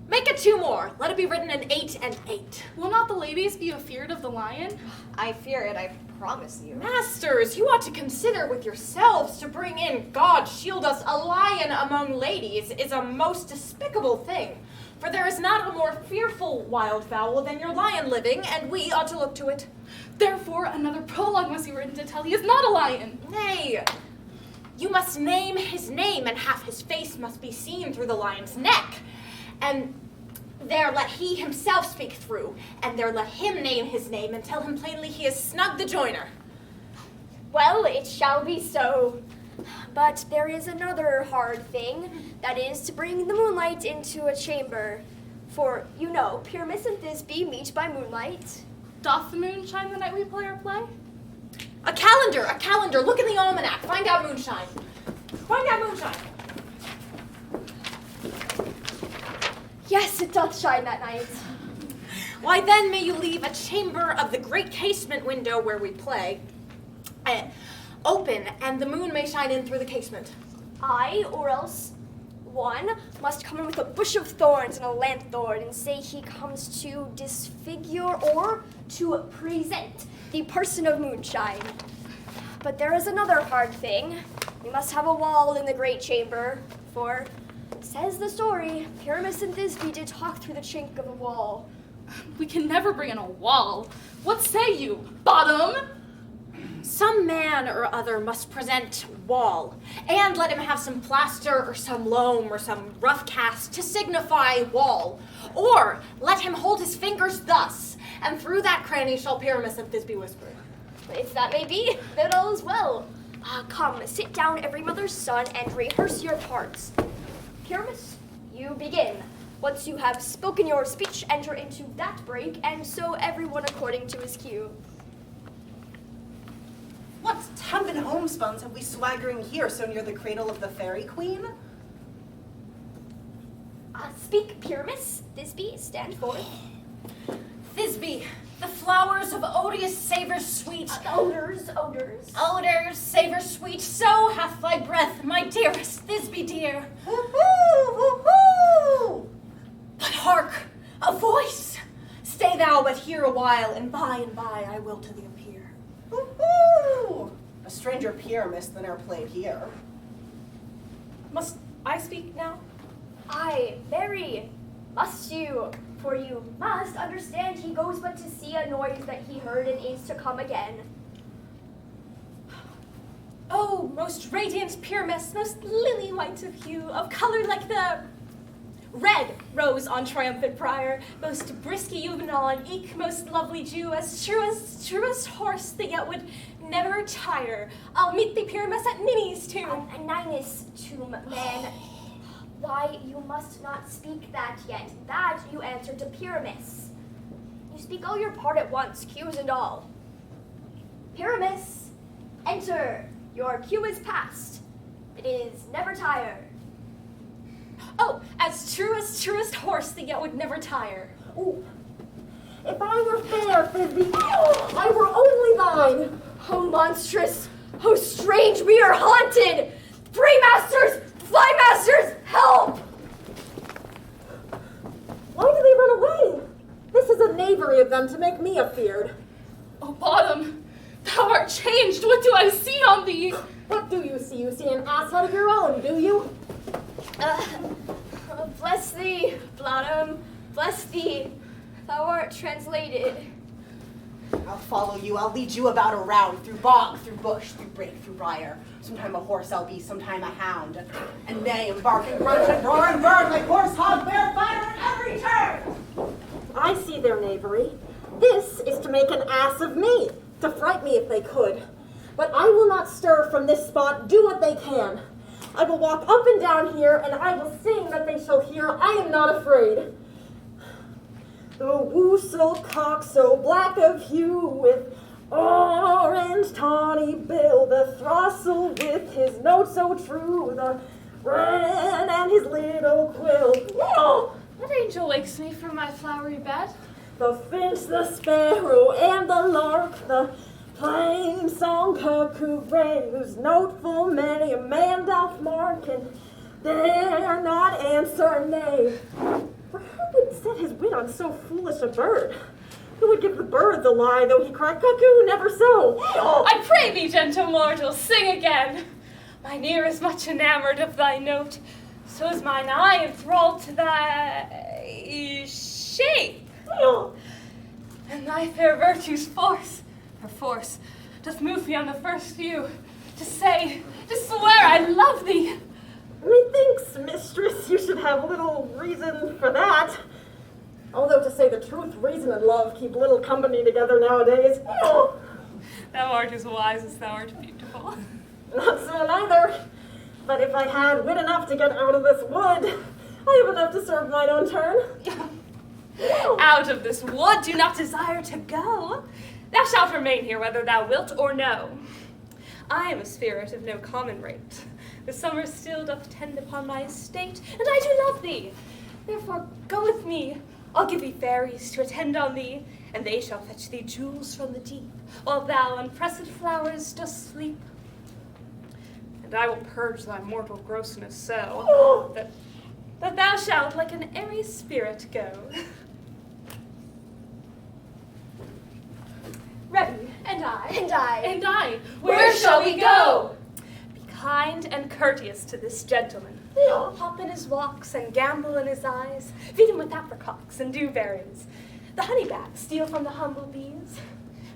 Speaker 3: make it 2 more. Let it be written in 8 and 8.
Speaker 7: Will not the ladies be afeard of the lion?
Speaker 4: I fear it, I promise you.
Speaker 3: Masters, you ought to consider with yourselves to bring in, God shield us, a lion among ladies is a most despicable thing. For there is not a more fearful wildfowl than your lion living, and we ought to look to it.
Speaker 7: Therefore, another prologue must be written to tell he is not a lion.
Speaker 3: Nay, you must name his name, and half his face must be seen through the lion's neck. And there let he himself speak through, and there let him name his name, and tell him plainly he is Snug the Joiner.
Speaker 5: Well, it shall be so. But there is another hard thing, that is to bring the moonlight into a chamber. For, you know, Pyramus and Thisbe meet by moonlight.
Speaker 7: Doth the moon shine the night we play our play?
Speaker 3: A calendar, look in the almanac, find out moonshine. Find out moonshine.
Speaker 5: Yes, it doth shine that night.
Speaker 3: Why then may you leave a chamber of the great casement window where we play open, and the moon may shine in through the casement.
Speaker 5: I, or else one, must come in with a bush of thorns and a lanthorn and say he comes to disfigure or to present the person of moonshine. But there is another hard thing. We must have a wall in the great chamber, for, says the story, Pyramus and Thisbe did talk through the chink of the wall.
Speaker 7: We can never bring in a wall. What say you, Bottom?
Speaker 3: Some man or other must present wall, and let him have some plaster or some loam or some rough cast to signify wall. Or let him hold his fingers thus, and through that cranny shall Pyramus and Thisbe whisper.
Speaker 5: If that may be, then all is well. Come, sit down, every mother's son, and rehearse your parts. Pyramus, you begin. Once you have spoken your speech, enter into that break, and so everyone according to his cue.
Speaker 8: What Tembin homespuns have we swaggering here so near the cradle of the fairy queen?
Speaker 5: Speak, Pyramus. Thisbe, stand forth.
Speaker 3: Thisbe, the flowers of odious savors sweet.
Speaker 5: Odors.
Speaker 3: Odors, savors sweet, so hath thy breath, my dearest Thisbe dear.
Speaker 8: Woo-hoo, woo-hoo!
Speaker 3: But hark, a voice! Stay thou but here a while, and by I will to thee appear.
Speaker 8: Woo-hoo! A stranger Pyramus than are played here.
Speaker 3: Must I speak now?
Speaker 5: Aye, very must you, for you must understand he goes but to see a noise that he heard and is to come again.
Speaker 3: Oh, most radiant Pyramus, most lily white of hue, of color like the red rose on triumphant briar, most brisky juvenile and eke most lovely Jew, as truest horse that yet would never tire. I'll meet thee, Pyramus, at Ninny's tomb.
Speaker 5: A Ninus tomb, man. Why, you must not speak that yet. That you answer to Pyramus. You speak all your part at once, cues and all. Pyramus, enter. Your cue is past. It is never tire.
Speaker 3: Oh, as truest horse that yet would never tire.
Speaker 9: Ooh. If I were fair, Thisbe, I were only thine.
Speaker 5: Oh, monstrous! Oh, strange! We are haunted! Freemasters! Flymasters! Help!
Speaker 9: Why do they run away? This is a knavery of them to make me afeard.
Speaker 7: Oh, Bottom, thou art changed. What do I see on thee?
Speaker 9: What do you see? You see an asshead of your own, do you?
Speaker 5: Bless thee, Bottom. Bless thee. Thou art translated.
Speaker 8: I'll follow you, I'll lead you about around, through bog, through bush, through brake, through briar. Sometime a horse I'll be, sometime a hound. And neigh and bark and grunt and roar and burn like horse, hog, bear, fire at every turn!
Speaker 9: I see their knavery. This is to make an ass of me, to fright me if they could. but I will not stir from this spot, do what they can. I will walk up and down here, and I will sing that they shall hear. I am not afraid. The woosel cock so black of hue with orange tawny bill, the throstle with his note so true, the wren and his little quill. Oh!
Speaker 2: What angel wakes me from my flowery bed?
Speaker 9: The finch, the sparrow, and the lark, the plain song cuckoo gray, whose note full many a man doth mark, and dare not answer nay. For who would set his wit on so foolish a bird? Who would give the bird the lie, though he cry cuckoo, never so?
Speaker 2: I pray thee, gentle mortal, sing again. Mine ear is much enamored of thy note, so is mine eye enthralled to thy shape. And thy fair virtue's force, her force, doth move me on the first view, to say, to swear I love thee.
Speaker 9: Methinks, mistress, you should have little reason for that. Although, to say the truth, reason and love keep little company together nowadays.
Speaker 2: Thou art as wise as thou art beautiful.
Speaker 9: Not so neither. But if I had wit enough to get out of this wood, I have enough to serve mine own turn.
Speaker 2: Out of this wood do not desire to go. Thou shalt remain here whether thou wilt or no. I am a spirit of no common rate. The summer still doth tend upon my estate, and I do love thee. Therefore go with me. I'll give thee fairies to attend on thee, and they shall fetch thee jewels from the deep, while thou on pressed flowers dost sleep. And I will purge thy mortal grossness so, that thou shalt like an airy spirit go. Ready, and I.
Speaker 5: And I.
Speaker 2: And I. Where shall we go? Be kind and courteous to this gentleman. Hop in his walks and gambol in his eyes. Feed him with apricots and dewberries. The honeybags steal from the humble bees.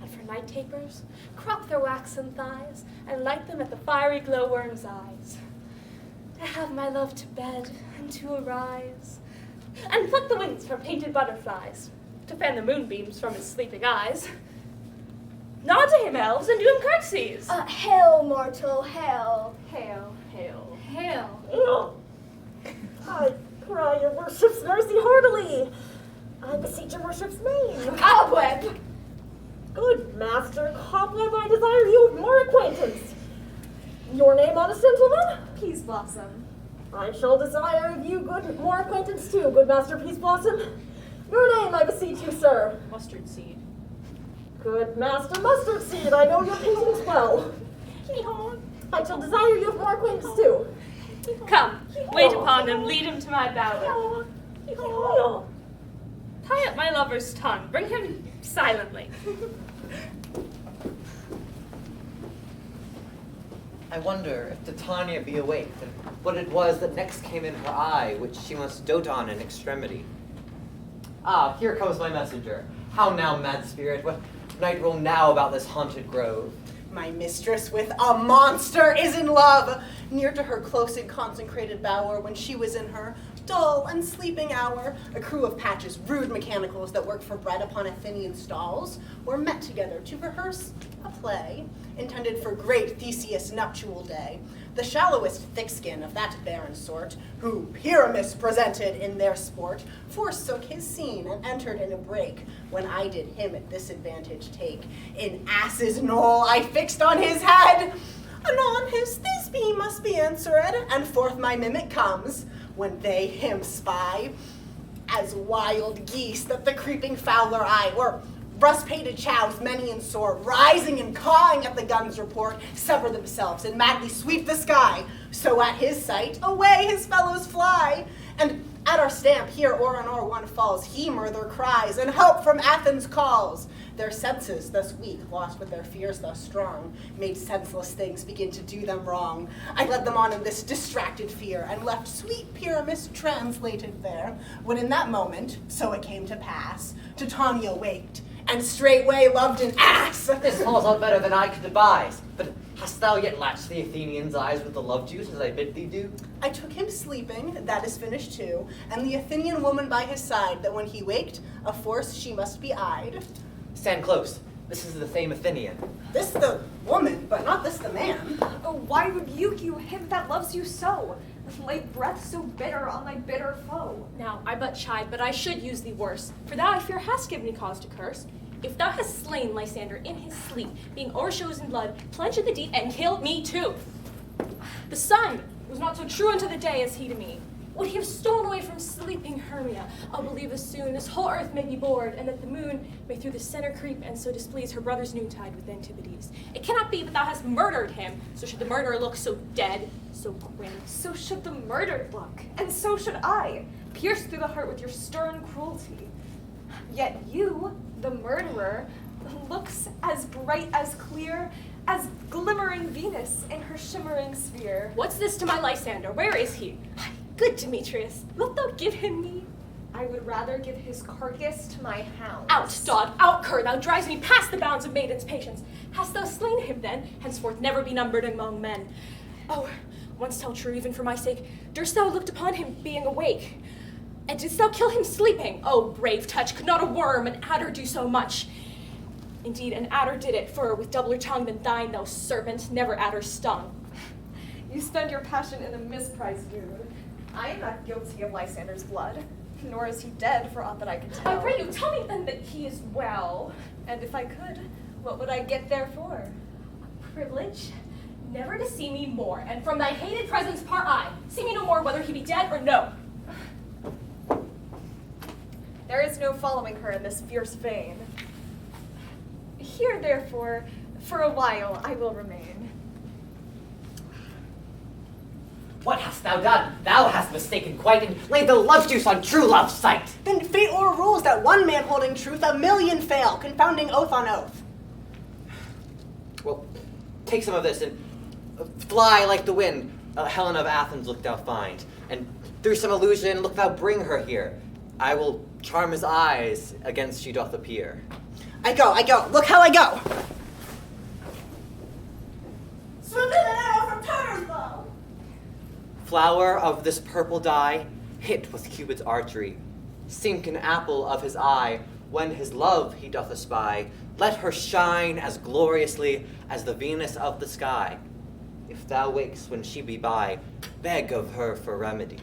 Speaker 2: And for night tapers, crop their waxen thighs and light them at the fiery glowworm's eyes. To have my love to bed and to arise. And pluck the wings from painted butterflies to fan the moonbeams from his sleeping eyes. Nod to him, elves, and do him curtsies.
Speaker 5: Hail, mortal, hail.
Speaker 2: Hail, hail, hail.
Speaker 9: I cry your worship's mercy heartily. I beseech your worship's name.
Speaker 5: Cobweb.
Speaker 9: Good master Cobweb, I desire you of more acquaintance. Your name, honest gentleman?
Speaker 4: Peas Blossom.
Speaker 9: I shall desire of you more acquaintance too, good master Peas Blossom. Your name, I beseech you, sir.
Speaker 6: Mustard seed.
Speaker 9: Good master Mustard Seed, I know your patience well. I shall desire you of more acquaintance too.
Speaker 2: Come, wait upon him, lead him to my bower. Tie up my lover's tongue, bring him silently.
Speaker 1: I wonder if Titania be awake, and what it was that next came in her eye, which she must dote on in extremity. Ah, here comes my messenger. How now, mad spirit? What night roll now about this haunted grove?
Speaker 8: My mistress with a monster is in love. Near to her close and consecrated bower, when she was in her dull and sleeping hour, a crew of patches, rude mechanicals that worked for bread upon Athenian stalls, were met together to rehearse a play intended for great Theseus' nuptial day. The shallowest thick-skin of that barren sort, who Pyramus presented in their sport, forsook his scene and entered in a break, when I did him at this advantage take. In ass's knoll I fixed on his head, anon his Thisbe must be answered, and forth my mimic comes, when they him spy, as wild geese that the creeping fowler eye, or rust-pated chows, many and sore, rising and cawing at the gun's report, sever themselves and madly sweep the sky. So at his sight, away his fellows fly. And at our stamp, here o'er and o'er one falls, he murther cries, and help from Athens calls. Their senses, thus weak, lost with their fears thus strong, made senseless things begin to do them wrong. I led them on in this distracted fear, and left sweet Pyramus translated there, when in that moment, so it came to pass, Titania waked, and straightway loved an ass.
Speaker 1: This falls out better than I could devise. But hast thou yet latched the Athenian's eyes with the love juice, as I bid thee do?
Speaker 8: I took him sleeping, that is finished too, and the Athenian woman by his side, that when he waked, of force she must be eyed.
Speaker 1: Stand close. This is the same Athenian.
Speaker 8: This the woman, but not this the man.
Speaker 4: Oh, why rebuke you him that loves you so? Lay breath so bitter on thy bitter foe.
Speaker 6: Now, I but chide, but I should use thee worse. For thou, I fear, hast given me cause to curse. If thou hast slain Lysander in his sleep, being o'ershows in blood, plunged in the deep, and killed me too. The sun was not so true unto the day as he to me. Would he have stolen away from sleeping Hermia? I'll believe as soon this whole earth may be bored, and that the moon may through the center creep, and so displease her brother's noontide with antipodes. It cannot be but thou hast murdered him, so should the murderer look so dead, so grim.
Speaker 4: So should the murdered look, and so should I, pierced through the heart with your stern cruelty. Yet you, the murderer, looks as bright, as clear, as glimmering Venus in her shimmering sphere.
Speaker 6: What's this to my Lysander? Where is he? Good Demetrius, wilt thou give him me?
Speaker 4: I would rather give his carcass to my hounds.
Speaker 6: Out, dog, out, cur, thou drives me past the bounds of maiden's patience. Hast thou slain him then? Henceforth never be numbered among men. Oh, once tell true, even for my sake, durst thou looked upon him being awake? And didst thou kill him sleeping? Oh, brave touch, could not a worm, an adder do so much? Indeed, an adder did it, for with doubler tongue than thine, thou serpent, never adder stung.
Speaker 4: You spend your passion in a misprized mood. I am not guilty of Lysander's blood, nor is he dead for aught that I can tell.
Speaker 6: I pray you, tell me then that he is well.
Speaker 4: And if I could, what would I get therefore?
Speaker 6: Privilege? Never to see me more, and from thy hated presence part I. See me no more, whether he be dead or no.
Speaker 4: There is no following her in this fierce vein. Here, therefore, for a while I will remain.
Speaker 1: What hast thou done? Thou hast mistaken quite and laid the love juice on true love's sight.
Speaker 8: Then fate o'errules that one man holding truth, a million fail, confounding oath on oath.
Speaker 1: Well, take some of this and fly like the wind. Helen of Athens look thou find, and through some illusion look thou bring her here. I will charm his eyes against she doth appear.
Speaker 8: I go, look how I go! Swim to the arrow from Turner's bow!
Speaker 1: Flower of this purple dye, hit with Cupid's archery, sink an apple of his eye, when his love he doth espy, let her shine as gloriously as the Venus of the sky. If thou wakes when she be by, beg of her for remedy.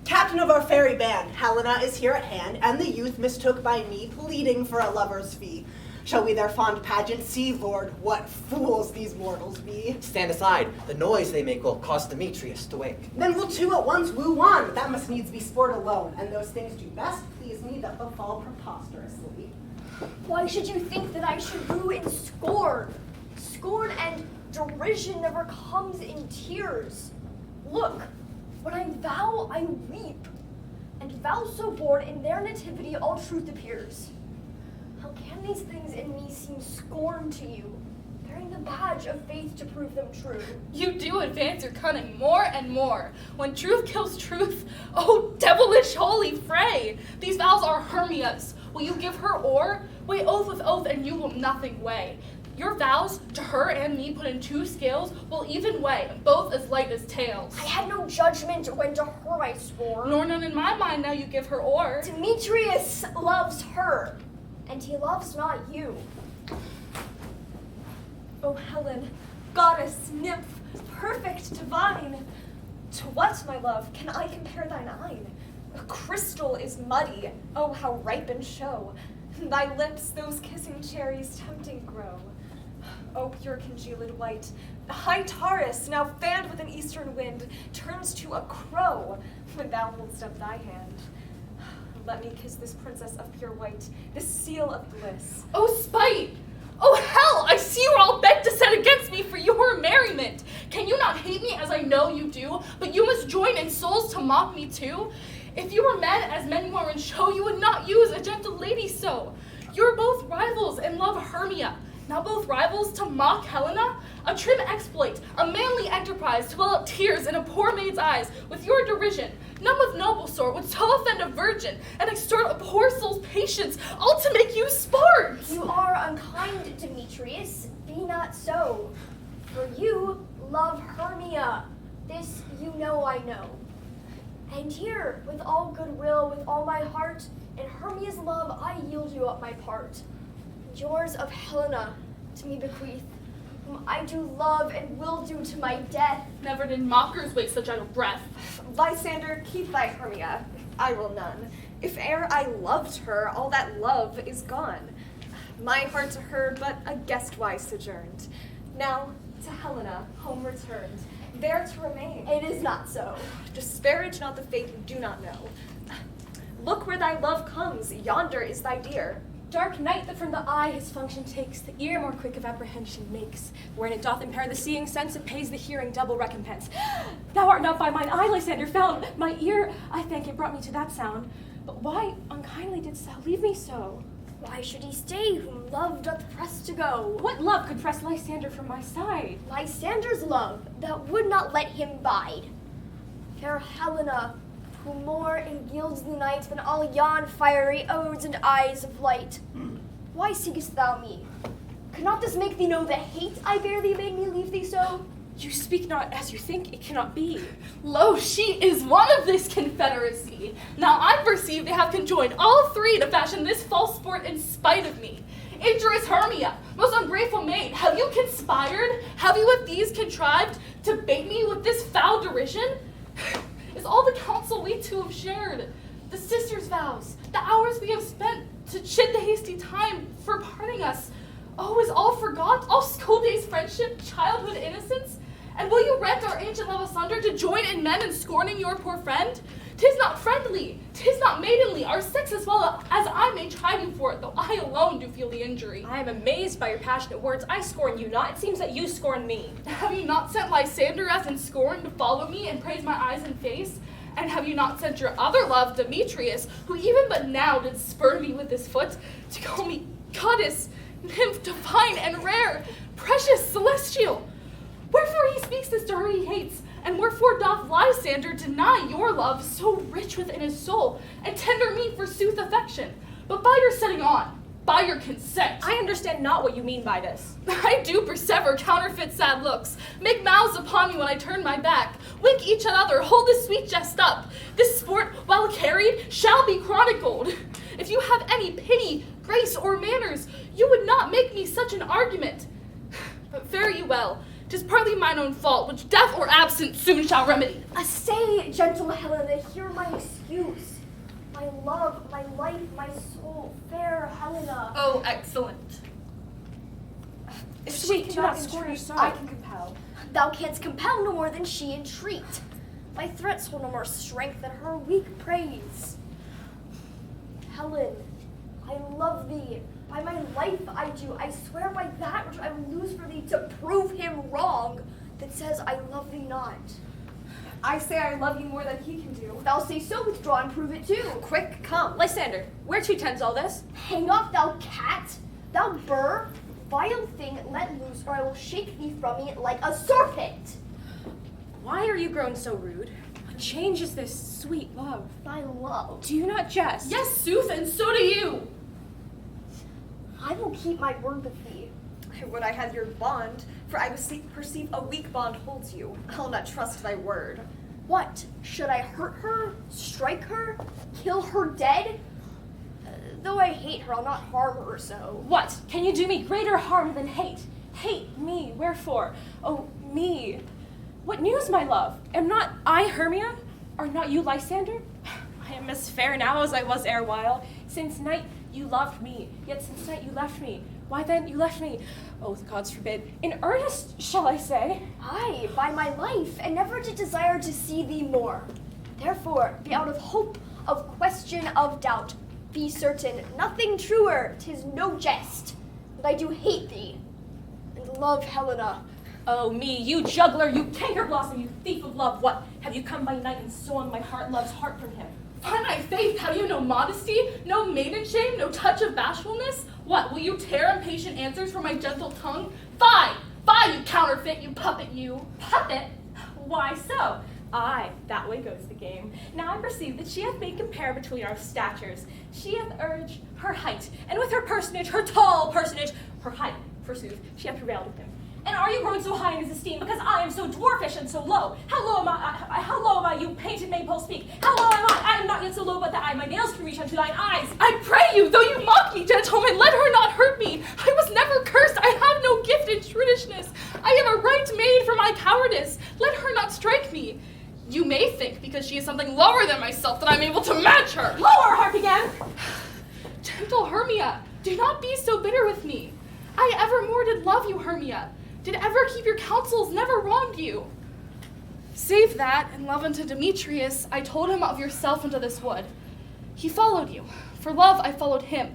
Speaker 8: Captain of our fairy band, Helena is here at hand, and the youth mistook by me, pleading for a lover's fee. Shall we their fond pageant see, Lord, what fools these mortals be?
Speaker 1: Stand aside, the noise they make will cause Demetrius to wake.
Speaker 8: Then we'll two at once woo one, but that must needs be sport alone, and those things do best please me that befall preposterously.
Speaker 5: Why should you think that I should rue in scorn? Scorn and derision never comes in tears. Look, when I vow, I weep, and vows so born in their nativity all truth appears. How can these things in me seem scorn to you, bearing the badge of faith to prove them true?
Speaker 7: You do advance your cunning more and more. When truth kills truth, oh devilish holy fray! These vows are Hermia's. Will you give her or? Weigh oath with oath and you will nothing weigh. Your vows, to her and me put in two scales, will even weigh, both as light as tails.
Speaker 5: I had no judgment when to her I swore.
Speaker 7: Nor none in my mind now you give her or.
Speaker 5: Demetrius loves her, and he loves not you.
Speaker 4: O Helen, goddess, nymph, perfect, divine, to what, my love, can I compare thine eyne? A crystal is muddy, oh how ripe in show. Thy lips, those kissing cherries, tempting grow. O pure congealed white, the high Taurus, now fanned with an eastern wind, turns to a crow when thou holdst up thy hand. Let me kiss this princess of pure white, this seal of bliss.
Speaker 7: Oh spite! Oh hell! I see you all bent to set against me for your merriment. Can you not hate me as I know you do, but you must join in souls to mock me too? If you were men as men you are in show, you would not use a gentle lady so. You're both rivals and love Hermia. Now both rivals to mock Helena? A trim exploit, a manly enterprise to well up tears in a poor maid's eyes with your derision. None with noble sort would so offend a virgin and extort a poor soul's patience, all to make you sport.
Speaker 5: You are unkind, Demetrius. Be not so. For you love Hermia. This you know I know. And here, with all goodwill, with all my heart, in Hermia's love I yield you up my part. yours of Helena to me bequeath, whom I do love and will do to my death.
Speaker 7: Never did mockers waste such idle breath.
Speaker 4: Lysander, keep thy Hermia. I will none. If e'er I loved her, all that love is gone. My heart to her but a guest-wise sojourned. Now to Helena, home returned, there to remain.
Speaker 5: It is not so.
Speaker 4: Disparage not the fate you do not know. Look where thy love comes, yonder is thy dear.
Speaker 6: Dark night that from the eye his function takes, the ear more quick of apprehension makes. Wherein it doth impair the seeing sense, it pays the hearing double recompense. Thou art not by mine eye, Lysander, found. My ear, I thank it, brought me to that sound. But why unkindly didst thou leave me so?
Speaker 5: Why should he stay whom love doth press to go?
Speaker 6: What love could press Lysander from my side?
Speaker 5: Lysander's love that would not let him bide. Fair Helena, who more engilds the night than all yon fiery odes and eyes of light. Why seekest thou me? Cannot this make thee know the hate I bear thee made me leave thee so?
Speaker 6: You speak not as you think, it cannot be.
Speaker 7: Lo, she is one of this confederacy. Now I perceive they have conjoined all three to fashion this false sport in spite of me. Injurious Hermia, most ungrateful maid, have you conspired? Have you with these contrived to bait me with this foul derision? Is all the counsel we two have shared, the sisters' vows, the hours we have spent to chid the hasty time for parting us, oh, is all forgot, all school days' friendship, childhood innocence? And will you rent our ancient love asunder to join in men in scorning your poor friend? 'Tis not friendly, 'tis not maidenly, our sex as well as I may chide you for it, though I alone do feel the injury.
Speaker 6: I am amazed by your passionate words. I scorn you not. It seems that you scorn me.
Speaker 7: Have you not sent Lysander as in scorn to follow me and praise my eyes and face? And have you not sent your other love, Demetrius, who even but now did spur me with his foot, to call me goddess, nymph divine and rare, precious, celestial? Wherefore he speaks this to her he hates, and wherefore doth Lysander deny your love so rich within his soul, and tender me forsooth affection, but by your setting on, by your consent.
Speaker 6: I understand not what you mean by this.
Speaker 7: I do persever counterfeit sad looks, make mouths upon me when I turn my back, wink each another, hold this sweet jest up. This sport, while carried, shall be chronicled. If you have any pity, grace, or manners, you would not make me such an argument. But fare you well. 'Tis partly mine own fault, which death or absence soon shall remedy.
Speaker 5: Stay, gentle Helena, hear my excuse. My love, my life, my soul, fair Helena.
Speaker 7: Oh, excellent.
Speaker 6: If
Speaker 4: She
Speaker 6: she do
Speaker 4: cannot
Speaker 6: not scorn her
Speaker 4: entreat,
Speaker 6: so,
Speaker 4: I can compel.
Speaker 5: Thou canst compel no more than she entreat. My threats hold no more strength than her weak praise. Helen, I love thee. By my life I do. I swear by that which I will lose for thee to prove him wrong that says I love thee not.
Speaker 4: I say I love you more than he can do.
Speaker 5: If thou say so, withdraw and prove it too.
Speaker 4: Quick, come.
Speaker 6: Lysander, where to tends all this?
Speaker 5: Hang off, thou cat, thou burr, vile thing, let loose, or I will shake thee from me like a serpent.
Speaker 6: Why are you grown so rude? What change is this sweet love?
Speaker 5: Thy love.
Speaker 6: Do you not jest?
Speaker 7: Yes, sooth, and so do you.
Speaker 5: I will keep my word with thee.
Speaker 4: Would I had your bond, for I perceive a weak bond holds you. I'll not trust thy word.
Speaker 5: What? Should I hurt her, strike her, kill her dead? Though I hate her, I'll not harm her so.
Speaker 6: What? Can you do me greater harm than hate? Hate me, wherefore? Oh, me. What news, my love? Am not I Hermia? Are not you Lysander? I am as fair now as I was erewhile. Since night you loved me, yet since night you left me. Why then you left me? Oh, the gods forbid. In earnest, shall I say?
Speaker 5: Aye, by my life, and never did desire to see thee more. Therefore, be out of hope, of question, of doubt. Be certain, nothing truer, 'tis no jest, that I do hate thee, and love Helena.
Speaker 6: Oh, me, you juggler, you canker blossom, you thief of love. What? Have you come by night and stolen my heart, love's heart from him?
Speaker 7: By my faith, have you no modesty, no maiden shame, no touch of bashfulness? What, will you tear impatient answers from my gentle tongue? Fie! Fie, you counterfeit, you puppet, you!
Speaker 6: Puppet? Why so? Aye, that way goes the game. Now I perceive that she hath made compare between our statures. She hath urged her height, and with her personage, her tall personage, her height, forsooth, she hath prevailed with him. And are you grown so high in his esteem because I am so dwarfish and so low? How low am I, you painted maypole speak? How low am I? I am not yet so low but that my nails can reach unto thine eyes.
Speaker 7: I pray you, though you mock me, gentlemen, let her not hurt me. even lower than myself, that I'm able to match her.
Speaker 6: Lower, hark again!
Speaker 7: Gentle Hermia, do not be so bitter with me. I evermore did love you, Hermia. Did ever keep your counsels, never wronged you. Save that, in love unto Demetrius, I told him of yourself into this wood. He followed you. For love I followed him.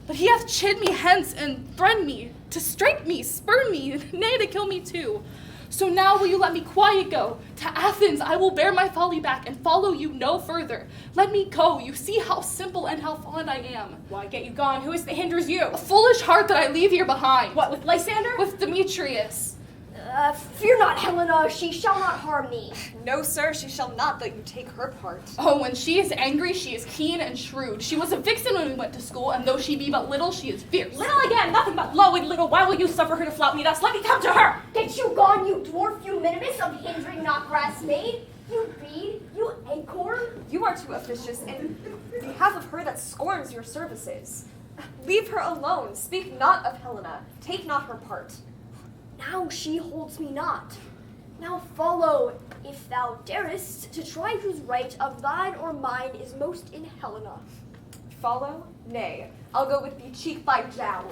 Speaker 7: But he hath chid me hence, and threatened me, to strike me, spurn me, nay, to kill me too. So now will you let me quiet go? To Athens I will bear my folly back, and follow you no further. Let me go, you see how simple and how fond I am.
Speaker 6: Why get you gone? Who is that hinders you?
Speaker 7: A foolish heart that I leave here behind.
Speaker 6: What, with Lysander?
Speaker 7: With Demetrius.
Speaker 5: Fear not, Helena, she shall not harm thee.
Speaker 4: No, sir, she shall not let you take her part.
Speaker 7: Oh, when she is angry, she is keen and shrewd. She was a vixen when we went to school, and though she be but little, she is fierce.
Speaker 6: Little again, nothing but low and little. Why will you suffer her to flout me thus? Let me come to her!
Speaker 5: Get you gone, you dwarf, you minimus of hindering not grass maid, you reed, you acorn.
Speaker 4: You are too officious in behalf of her that scorns your services. Leave her alone. Speak not of Helena. Take not her part.
Speaker 5: Now she holds me not. Now follow, if thou darest, to try whose right of thine or mine is most in Helena.
Speaker 4: Follow? Nay. I'll go with thee cheek by jowl.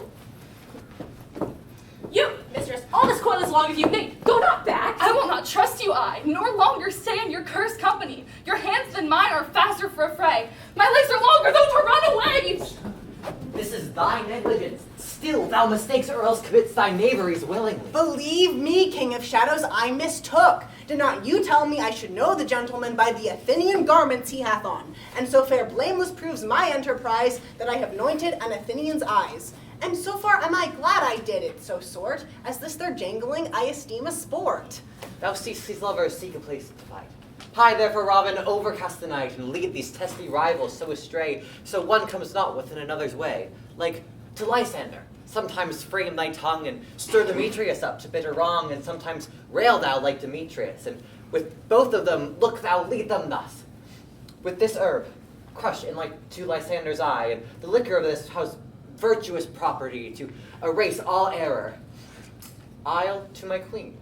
Speaker 6: You, mistress, all this coil is long of you. Nay, go not back.
Speaker 7: I will not trust you, nor longer stay in your cursed company. Your hands than mine are faster for a fray. My legs are longer, though to run away.
Speaker 1: This is thy negligence. Still thou mistakes or else commits thy knaveries willingly.
Speaker 8: Believe me, King of Shadows, I mistook. Did not you tell me I should know the gentleman by the Athenian garments he hath on? And so fair blameless proves my enterprise, that I have anointed an Athenian's eyes. And so far am I glad I did it, so sort, as this their jangling I esteem a sport.
Speaker 1: Thou seest these lovers seek a place to fight. Hie therefore, Robin, overcast the night, and lead these testy rivals so astray, so one comes not within another's way. Like to Lysander, sometimes frame thy tongue, and stir Demetrius up to bitter wrong, and sometimes rail thou like Demetrius, and with both of them, look thou lead them thus. With this herb, crush in like to Lysander's eye, and the liquor of this has virtuous property to erase all error. I'll to my queen,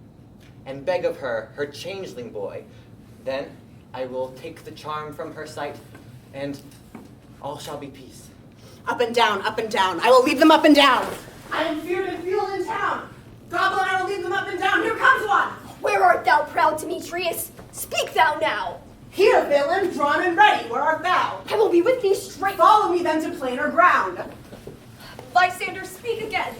Speaker 1: and beg of her changeling boy. Then I will take the charm from her sight, and all shall be peace.
Speaker 8: Up and down, I will lead them up and down. I am feared and fueled in town. Goblin, I will lead them up and down. Here comes one.
Speaker 5: Where art thou, proud Demetrius? Speak thou now.
Speaker 8: Here, villain, drawn and ready. Where art thou?
Speaker 5: I will be with thee straight.
Speaker 8: Follow me then to plainer ground.
Speaker 4: Lysander, speak again.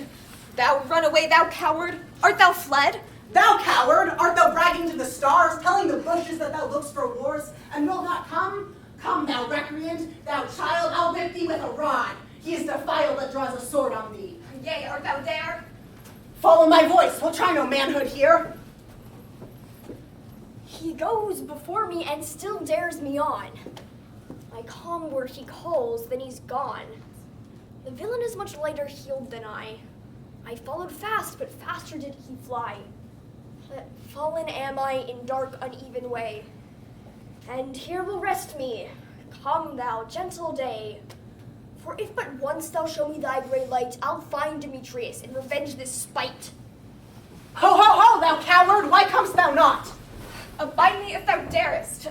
Speaker 4: Thou runaway, thou coward. Art thou fled?
Speaker 8: Thou coward, art thou bragging to the stars, telling the bushes that thou lookst for wars, and wilt not come? Come, thou recreant, thou child, I'll whip thee with a rod. He is defiled that draws a sword on thee.
Speaker 4: Yea, art thou there?
Speaker 8: Follow my voice, we'll try no manhood here.
Speaker 5: He goes before me and still dares me on. I come where he calls, then he's gone. The villain is much lighter heeled than I. I followed fast, but faster did he fly. But fallen am I in dark, uneven way. And here will rest me. Come, thou gentle day. For if but once thou show me thy grey light, I'll find Demetrius and revenge this spite.
Speaker 8: Ho, ho, ho, thou coward, why comest thou not?
Speaker 4: Abide me if thou darest.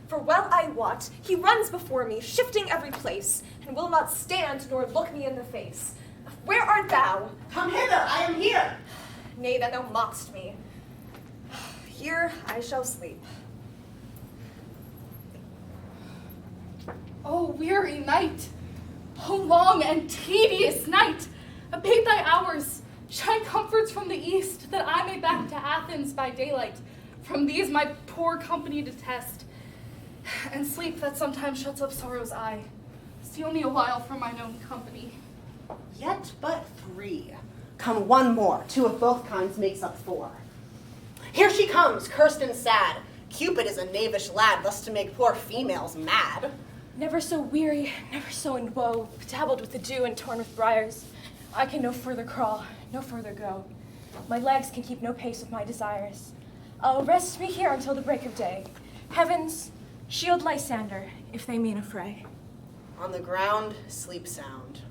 Speaker 4: For well I wot, he runs before me, shifting every place, and will not stand nor look me in the face. Where art thou?
Speaker 8: Come hither, I am here.
Speaker 4: Nay, then thou mockst me. Here I shall sleep.
Speaker 7: Oh, weary night! Oh, long and tedious night! Abate thy hours, shine comforts from the east, that I may back to Athens by daylight. From these my poor company detest, and sleep that sometimes shuts up sorrow's eye. Steal me a while from mine own company.
Speaker 8: Yet but 3. Come one more, 2 of both kinds makes up 4. Here she comes, cursed and sad. Cupid is a knavish lad, thus to make poor females mad.
Speaker 6: Never so weary, never so in woe, bedabbled with the dew and torn with briars. I can no further crawl, no further go. My legs can keep no pace with my desires. I'll rest me here until the break of day. Heavens, shield Lysander, if they mean a fray.
Speaker 8: On the ground, sleep sound.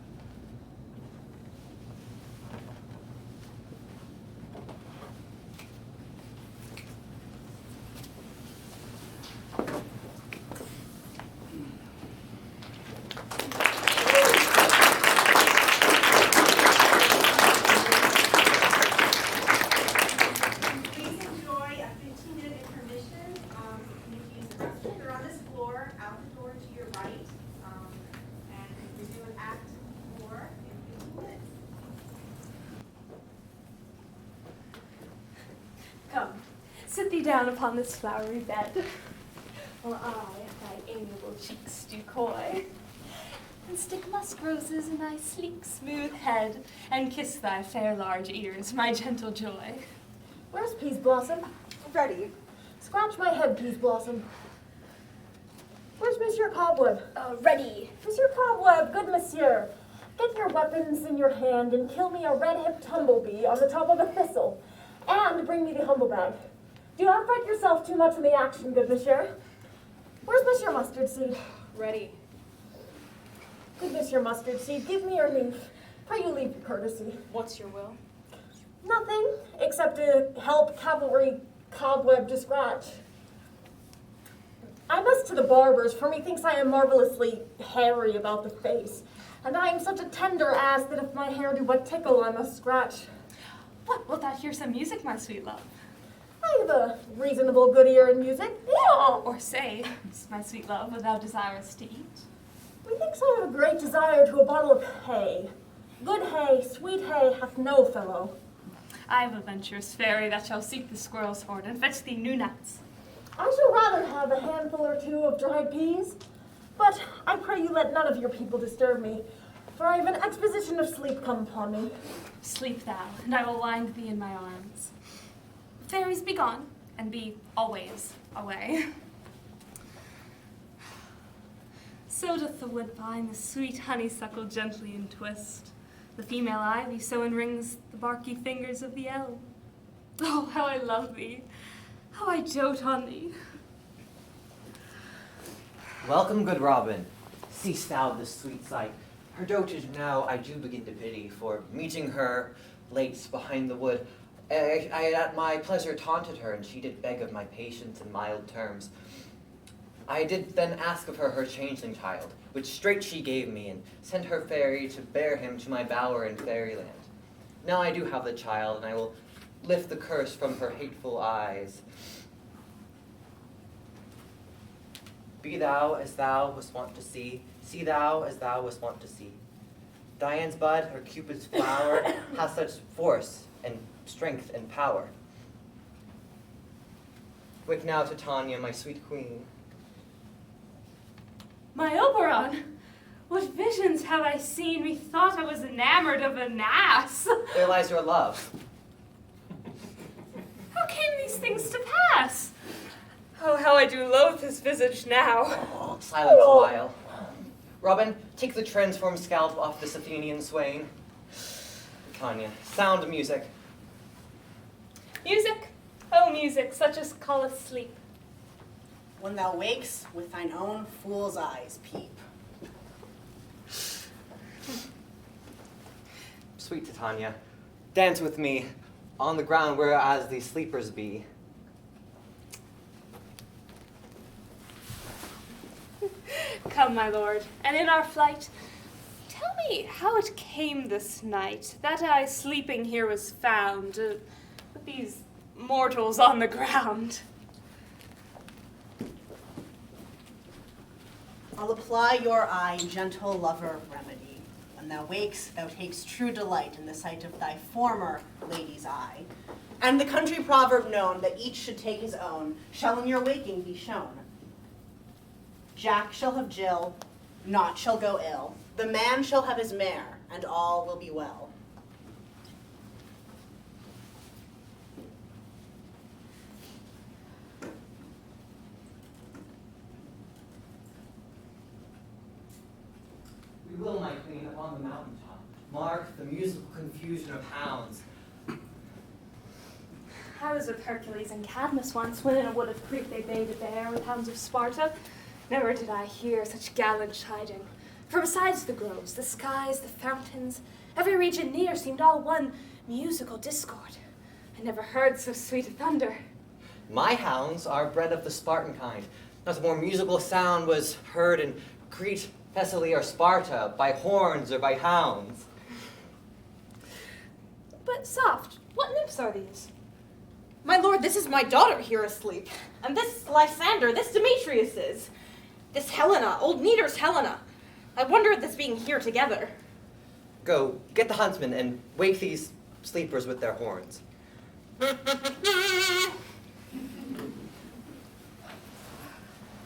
Speaker 2: down upon this flowery bed, while I thy amiable cheeks do coy, and stick musk roses in thy sleek, smooth head, and kiss thy fair large ears, my gentle joy.
Speaker 9: Where's Peas Blossom? Ready. Scratch my head, Peas Blossom. Where's Monsieur Cobweb?
Speaker 5: Ready.
Speaker 9: Monsieur Cobweb, good monsieur. Get your weapons in your hand and kill me a red-hipped tumblebee on the top of a thistle. And bring me the humble bag. Do not fret yourself too much in the action, good monsieur. Where's Monsieur Mustard Seed?
Speaker 6: Ready.
Speaker 9: Good Monsieur Mustard Seed, give me your leave. Pray you leave your courtesy.
Speaker 6: What's your will?
Speaker 9: Nothing, except to help cavalry Cobweb to scratch. I must to the barber's, for methinks I am marvelously hairy about the face, and I am such a tender ass that if my hair do but tickle, I must scratch.
Speaker 2: What, wilt thou hear some music, my sweet love?
Speaker 9: I have a reasonable good ear in music. Yeah.
Speaker 2: Or say, my sweet love, what thou desirest to eat?
Speaker 9: Methinks I have a great desire to a bottle of hay. Good hay, sweet hay, hath no fellow.
Speaker 2: I have a venturous fairy that shall seek the squirrel's horn and fetch thee new nuts.
Speaker 9: I shall rather have a handful or two of dried peas, but I pray you let none of your people disturb me, for I have an exposition of sleep come upon me.
Speaker 2: Sleep thou, and I will wind thee in my arms. Fairies, be gone, and be always away. So doth the woodbine the sweet honeysuckle gently entwist. The female ivy so enrings the barky fingers of the elm. Oh, how I love thee! How I dote on thee!
Speaker 1: Welcome, good Robin. Seest thou this sweet sight? Her dotage now I do begin to pity, for meeting her late behind the wood, I at my pleasure taunted her, and she did beg of my patience in mild terms. I did then ask of her her changeling child, which straight she gave me, and sent her fairy to bear him to my bower in fairyland. Now I do have the child, and I will lift the curse from her hateful eyes. Be thou as thou wast wont to see thou as thou wast wont to see. Diane's bud, or Cupid's flower, has such force and strength and power. Wake now, Titania, my sweet queen.
Speaker 2: My Oberon! What visions have I seen? Methought I was enamored of an ass.
Speaker 1: There lies your love.
Speaker 2: How came these things to pass? Oh, how I do loathe his visage now.
Speaker 1: Silence a while. Robin, take the transformed scalp off this Athenian swain. Titania, sound music.
Speaker 2: Music, oh music, such as calleth sleep.
Speaker 8: When thou wakes, with thine own fool's eyes peep.
Speaker 1: Sweet Titania, dance with me on the ground whereas these sleepers be.
Speaker 2: Come, my lord, and in our flight, tell me how it came this night that I sleeping here was found, with these mortals on the ground.
Speaker 8: I'll apply your eye, gentle lover, remedy. When thou wakes, thou takes true delight in the sight of thy former lady's eye. And the country proverb known that each should take his own shall in your waking be shown. Jack shall have Jill, naught shall go ill. The man shall have his mare, and all will be well.
Speaker 1: We will, my queen, upon the mountaintop, mark the musical confusion of hounds.
Speaker 2: I was with Hercules and Cadmus once, when in a wood of Crete they bade a bear with hounds of Sparta. Never did I hear such gallant chiding. For besides the groves, the skies, the fountains, every region near seemed all one musical discord. I never heard so sweet a thunder.
Speaker 1: My hounds are bred of the Spartan kind. Not a more musical sound was heard in Crete, Thessaly, or Sparta, by horns or by hounds.
Speaker 2: But soft, what nymphs are these?
Speaker 3: My lord, this is my daughter here asleep. And this Lysander, this Demetrius is. This Helena, old Neater's Helena. I wonder at this being here together.
Speaker 1: Go, get the huntsman and wake these sleepers with their horns.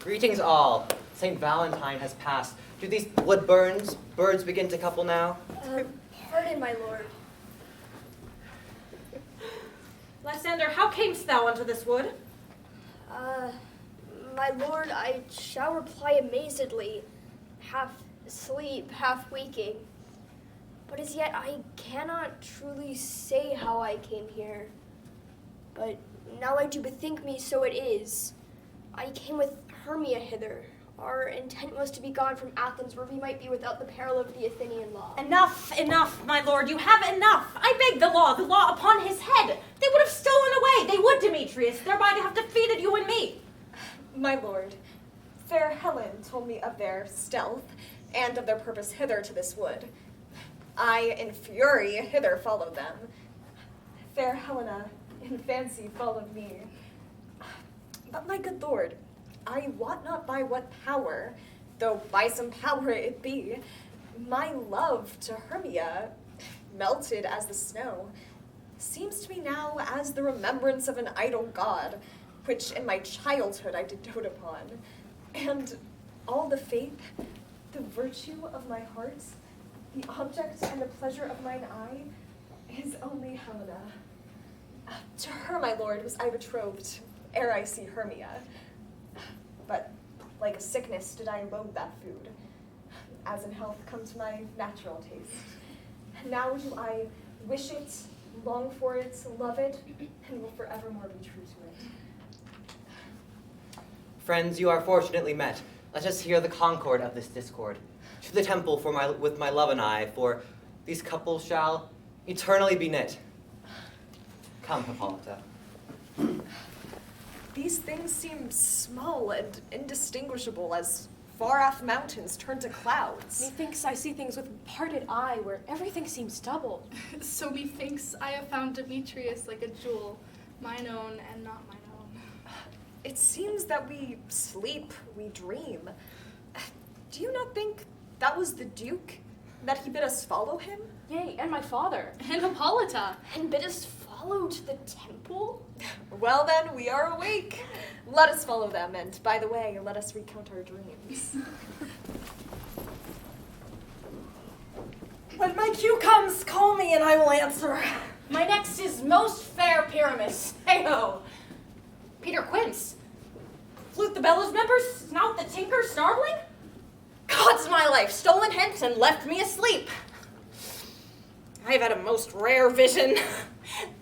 Speaker 1: Greetings all. St. Valentine has passed. Do these birds begin to couple now?
Speaker 5: Pardon, my lord.
Speaker 3: Lysander, how camest thou unto this wood?
Speaker 5: My lord, I shall reply amazedly, half asleep, half waking. But as yet I cannot truly say how I came here. But now I do bethink me, so it is. I came with Hermia hither. Our intent was to be gone from Athens, where we might be without the peril of the Athenian law.
Speaker 3: Enough, my lord, you have enough. I beg the law upon his head. They would have stolen away, they would, Demetrius, thereby to have defeated you and me.
Speaker 4: My lord, fair Helen told me of their stealth and of their purpose hither to this wood. I, in fury, hither followed them. Fair Helena, in fancy, followed me. But my good lord, I wot not by what power, though by some power it be, my love to Hermia, melted as the snow, seems to me now as the remembrance of an idol god, which in my childhood I did dote upon. And all the faith, the virtue of my heart, the object and the pleasure of mine eye, is only Helena. To her, my lord, was I betrothed, ere I see Hermia. But like a sickness did I loathe that food, as in health comes my natural taste. Now do I wish it, long for it, love it, and will forevermore be true to it.
Speaker 1: Friends, you are fortunately met. Let us hear the concord of this discord. To the temple with my love and I, for these couples shall eternally be knit. Come, Hippolyta.
Speaker 4: These things seem small and indistinguishable as far-off mountains turn to clouds.
Speaker 6: Methinks I see things with parted eye, where everything seems double.
Speaker 7: So methinks I have found Demetrius like a jewel, mine own and not mine own.
Speaker 4: It seems that we sleep, we dream. Do you not think that was the Duke, that he bid us follow him?
Speaker 6: Yea, and my father.
Speaker 7: And Hippolyta.
Speaker 5: And bid us follow to the temple?
Speaker 4: Well then, we are awake. Let us follow them, and by the way, let us recount our dreams.
Speaker 3: When my cue comes, call me and I will answer. My next is most fair Pyramus. Hey-ho! Peter Quince. Flute the bellows members, snout the tinker snarling? God's my life, stolen hence and left me asleep. I've had a most rare vision.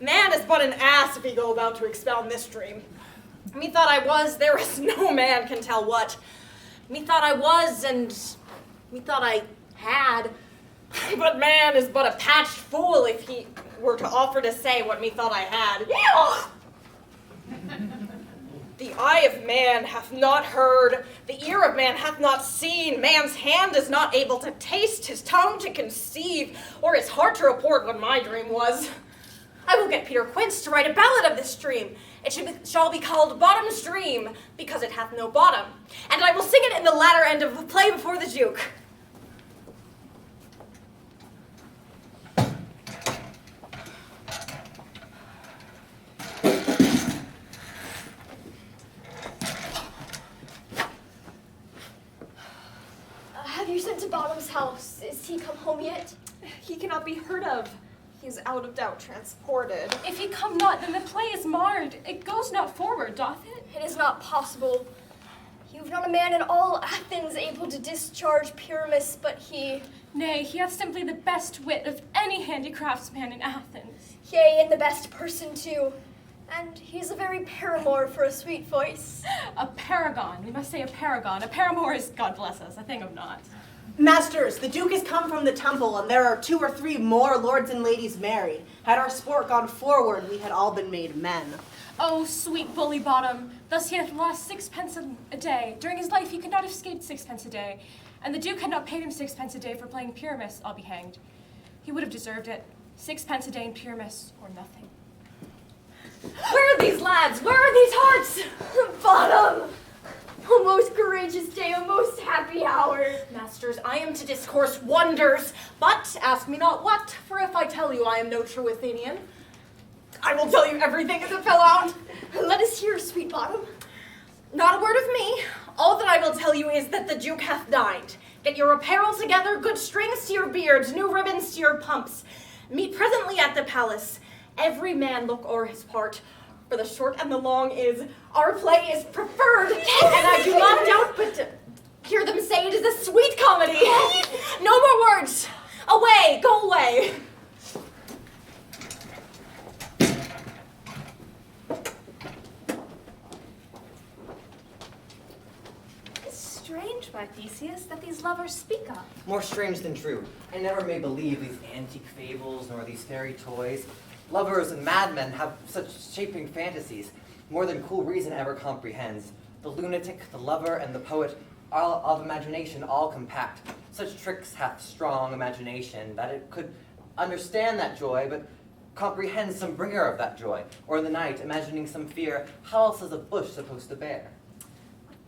Speaker 3: Man is but an ass if he go about to expound this dream. Methought I was, there is no man can tell what. Methought I was, and methought I had. But man is but a patched fool if he were to offer to say what methought I had. The eye of man hath not heard, the ear of man hath not seen, man's hand is not able to taste, his tongue to conceive, or his heart to report what my dream was. I will get Peter Quince to write a ballad of this dream. It shall be called Bottom's Dream, because it hath no bottom, and I will sing it in the latter end of the play before the Duke.
Speaker 5: Have you sent to Bottom's house? Is he come home yet?
Speaker 4: He cannot be heard of. He is out of doubt transported.
Speaker 6: If he come not, then the play is marred. It goes not forward, doth it?
Speaker 5: It is not possible. You've not a man in all Athens able to discharge Pyramus, but he...
Speaker 6: Nay, he hath simply the best wit of any handicraftsman in Athens.
Speaker 5: Yea, and the best person too. And he's a very paramour for a sweet voice.
Speaker 6: A paragon. We must say a paragon. A paramour is, God bless us, a thing of naught.
Speaker 8: Masters, the Duke is come from the temple, and there are 2 or 3 more lords and ladies married. Had our sport gone forward, we had all been made men.
Speaker 6: Oh, sweet bully Bottom, thus he hath lost 6 pence a day. During his life he could not have escaped 6 pence a day, and the Duke had not paid him 6 pence a day for playing Pyramus, I'll be hanged. He would have deserved it. 6 pence a day in Pyramus, or nothing.
Speaker 3: Where are these lads? Where are these hearts?
Speaker 5: Bottom! A most courageous day, a most happy hour.
Speaker 3: Masters, I am to discourse wonders, but ask me not what, for if I tell you I am no true Athenian, I will tell you everything as it fell out.
Speaker 5: Let us hear, sweet Bottom.
Speaker 3: Not a word of me, All that I will tell you is that the Duke hath dined. Get your apparel together, good strings to your beards, new ribbons to your pumps. Meet presently at the palace. Every man look o'er his part. For the short and the long is, our play is preferred. And I do not doubt but to hear them say it is a sweet comedy. No more words. Away, go away.
Speaker 6: Strange, my Theseus, that these lovers speak of.
Speaker 1: More strange than true. I never may believe these antique fables nor these fairy toys. Lovers and madmen have such shaping fantasies, more than cool reason ever comprehends. The lunatic, the lover, and the poet, all of imagination all compact. Such tricks hath strong imagination, that it could understand that joy, but comprehend some bringer of that joy. Or in the night, imagining some fear, how else is a bush supposed to bear?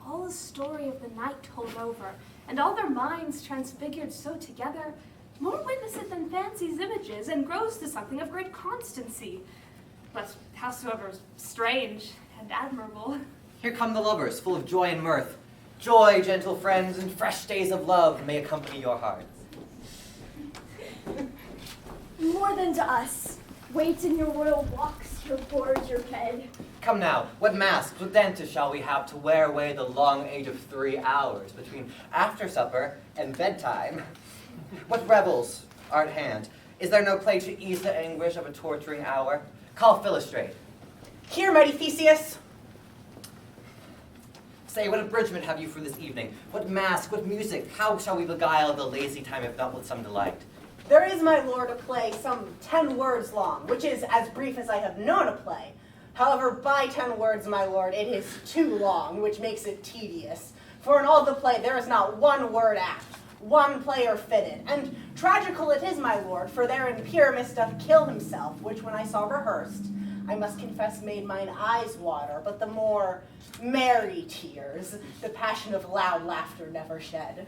Speaker 6: All the story of the night told over, and all their minds transfigured so together, more witnesseth than fancy's images, and grows to something of great constancy. But howsoever strange and admirable.
Speaker 1: Here come the lovers, full of joy and mirth. Joy, gentle friends, and fresh days of love may accompany your hearts.
Speaker 5: More than to us. Wait in your royal walks, your board, your bed.
Speaker 1: Come now, what masks, what dentists shall we have to wear away the long age of 3 hours between after supper and bedtime? What revels are at hand? Is there no play to ease the anguish of a torturing hour? Call Philostrate.
Speaker 8: Here, mighty Theseus.
Speaker 1: Say, what abridgment have you for this evening? What mask, what music? How shall we beguile the lazy time if not with some delight?
Speaker 8: There is, my lord, a play some 10 words long, which is as brief as I have known a play. However, by 10 words, my lord, it is too long, which makes it tedious. For in all the play there is not one word act, one player fitted. And tragical it is, my lord, for therein Pyramus doth kill himself, which when I saw rehearsed, I must confess made mine eyes water, but the more merry tears, the passion of loud laughter never shed.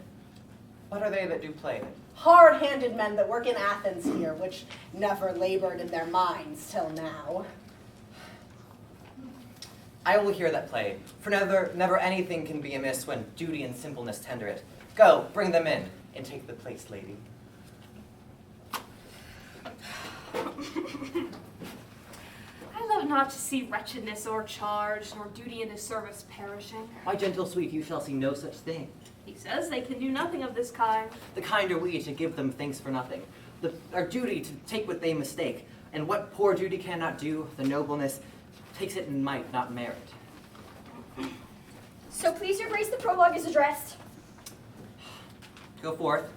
Speaker 1: What are they that do play it?
Speaker 8: Hard-handed men that work in Athens here, which never labored in their minds till now.
Speaker 1: I will hear that play, for never anything can be amiss when duty and simpleness tender it. Go, bring them in, and take the place, lady.
Speaker 2: I love not to see wretchedness or charge, nor duty in his service perishing.
Speaker 1: My gentle sweet, you shall see no such thing.
Speaker 2: He says they can do nothing of this kind.
Speaker 1: The kind are we to give them thanks for nothing. Our duty to take what they mistake, and what poor duty cannot do, the nobleness takes it in might, not merit.
Speaker 5: So please your grace, the prologue is addressed.
Speaker 1: Go forth.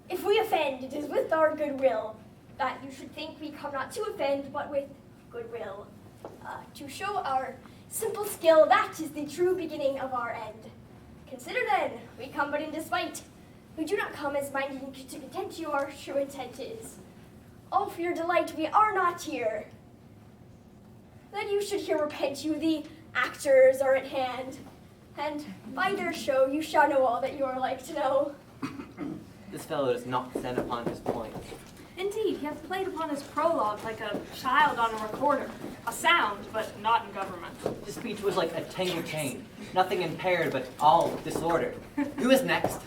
Speaker 5: If we offend, it is with our goodwill, that you should think we come not to offend, but with goodwill. To show our simple skill, that is the true beginning of our end. Consider then, we come but in despite. We do not come as minding to content you, our true intent is. All for your delight, we are not here. That you should here repent you, the actors are at hand. And by their show, you shall know all that you are like to know.
Speaker 1: This fellow does not stand upon his point.
Speaker 2: Indeed, he hath played upon his prologue like a child on a recorder. A sound, but not in government.
Speaker 1: His speech was like a tangled chain, nothing impaired, but all disordered. Who is next?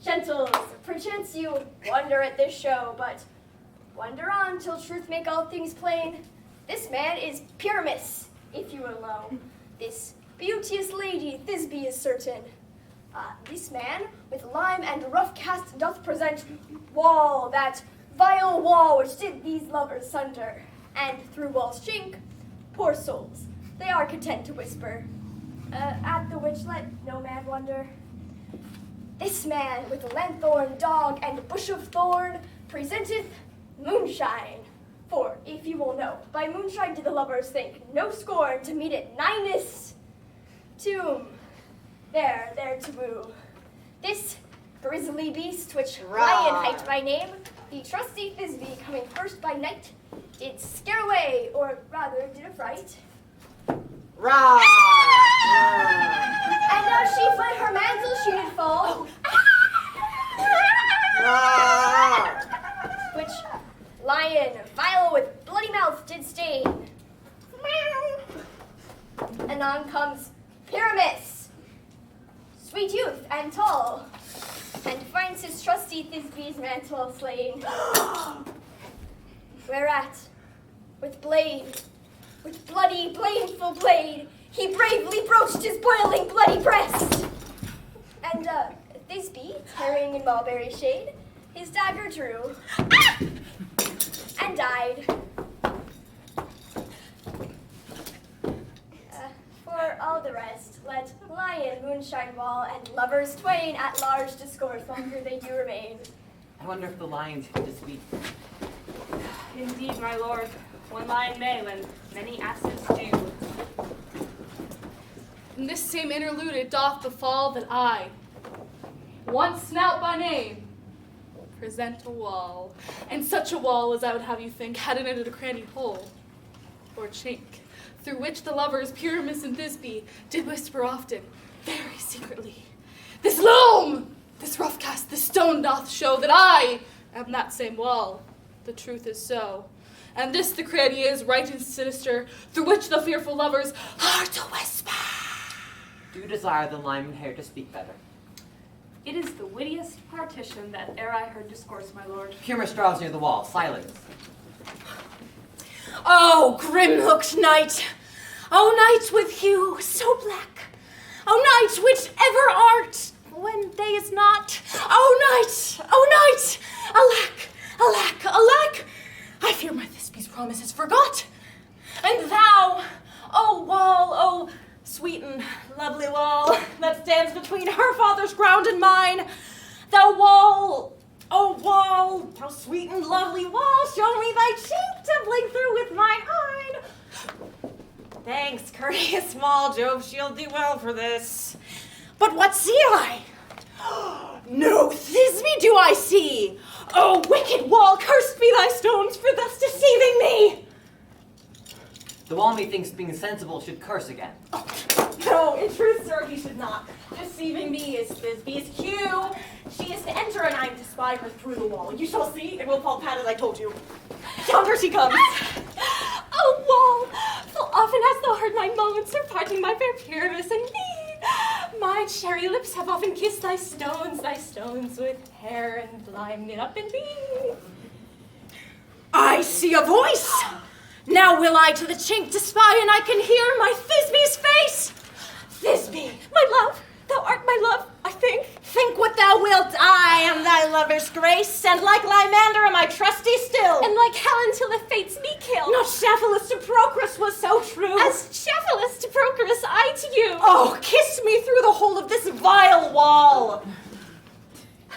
Speaker 5: Gentles, perchance you wonder at this show, but wonder on till truth make all things plain. This man is Pyramus, if you will know. This beauteous lady, Thisbe is certain. This man, with lime and rough cast, doth present wall, that vile wall which did these lovers sunder. And through wall's chink, poor souls, they are content to whisper, at the which let no man wonder. This man, with lanthorn, dog, and bush of thorn, presenteth moonshine. For, if you will know, by moonshine did the lovers think no scorn to meet at Ninus' tomb. There to woo. This grisly beast, which Lion hight by name, the trusty Thisbe, coming first by night, did scare away, or rather did affright.
Speaker 8: Rah!
Speaker 5: And now she fled her mantle, she did fall.
Speaker 8: Rah!
Speaker 5: Which Lion, vile with bloody mouth, did stain. youth and tall, and finds his trusty Thisbe's mantle slain. Whereat, with bloody, blameful blade, he bravely broached his boiling bloody breast. And, Thisbe, tarrying in mulberry shade, his dagger drew, and died. For all the rest, let lion, moonshine wall, and lovers twain at large discourse longer they do remain.
Speaker 1: I wonder if the lions hit to speak.
Speaker 2: Indeed, my lord, one lion may when many asses do.
Speaker 7: In this same interlude it doth befall that I, one snout by name, present a wall, and such a wall as I would have you think had in it a crannied hole, or chink, through which the lovers Pyramus and Thisbe did whisper often, very secretly, this loam, this rough cast, this stone doth show that I am that same wall. The truth is so. And this the cranny is, right and sinister, through which the fearful lovers are to whisper.
Speaker 1: Do you desire the lion hair to speak better?
Speaker 2: It is the wittiest partition that e'er I heard discourse, my lord.
Speaker 1: Pyramus draws near the wall. Silence.
Speaker 10: Oh, grim-looked night! Oh, night with hue so black! Oh, night which ever art when day is not! Oh, night! Oh, night! Alack! Alack! Alack! I fear my Thisbe's promise is forgot. And thou, oh wall, oh sweet and lovely wall that stands between her father's ground and mine, thou wall, oh wall, thou sweet and lovely wall, show me thy cheek to blink through with mine eye. Thanks, courteous wall, Jove, she'll do well for this. But what see I? No Thisbe do I see. Oh, wicked wall, cursed be thy stones for thus deceiving me.
Speaker 1: The wall, methinks, being sensible, should curse again.
Speaker 10: Oh, no, in truth, sir, he should not. Deceiving me is Thisbe's cue. She is to enter, and I am to spy her through the wall. You shall see, it will fall pat as I told you. Yonder she comes.
Speaker 6: Oh, wall, full often hast thou heard my moans for parting my fair Pyramus and me. My cherry lips have often kissed thy stones with hair and lime knit up in thee.
Speaker 10: I see a voice. Now will I to the chink to spy, and I can hear my Thisbe's face. Thisbe,
Speaker 6: My love, thou art my love, I think.
Speaker 10: think what thou wilt. I am thy lover's grace, and like Lymander am I trusty still.
Speaker 6: And like Helen till the fates me kill.
Speaker 10: Not Shaphalus to Procrus was so true.
Speaker 6: As Shaphalus to Procrus, I to you.
Speaker 10: Oh, kiss me through the whole of this vile wall.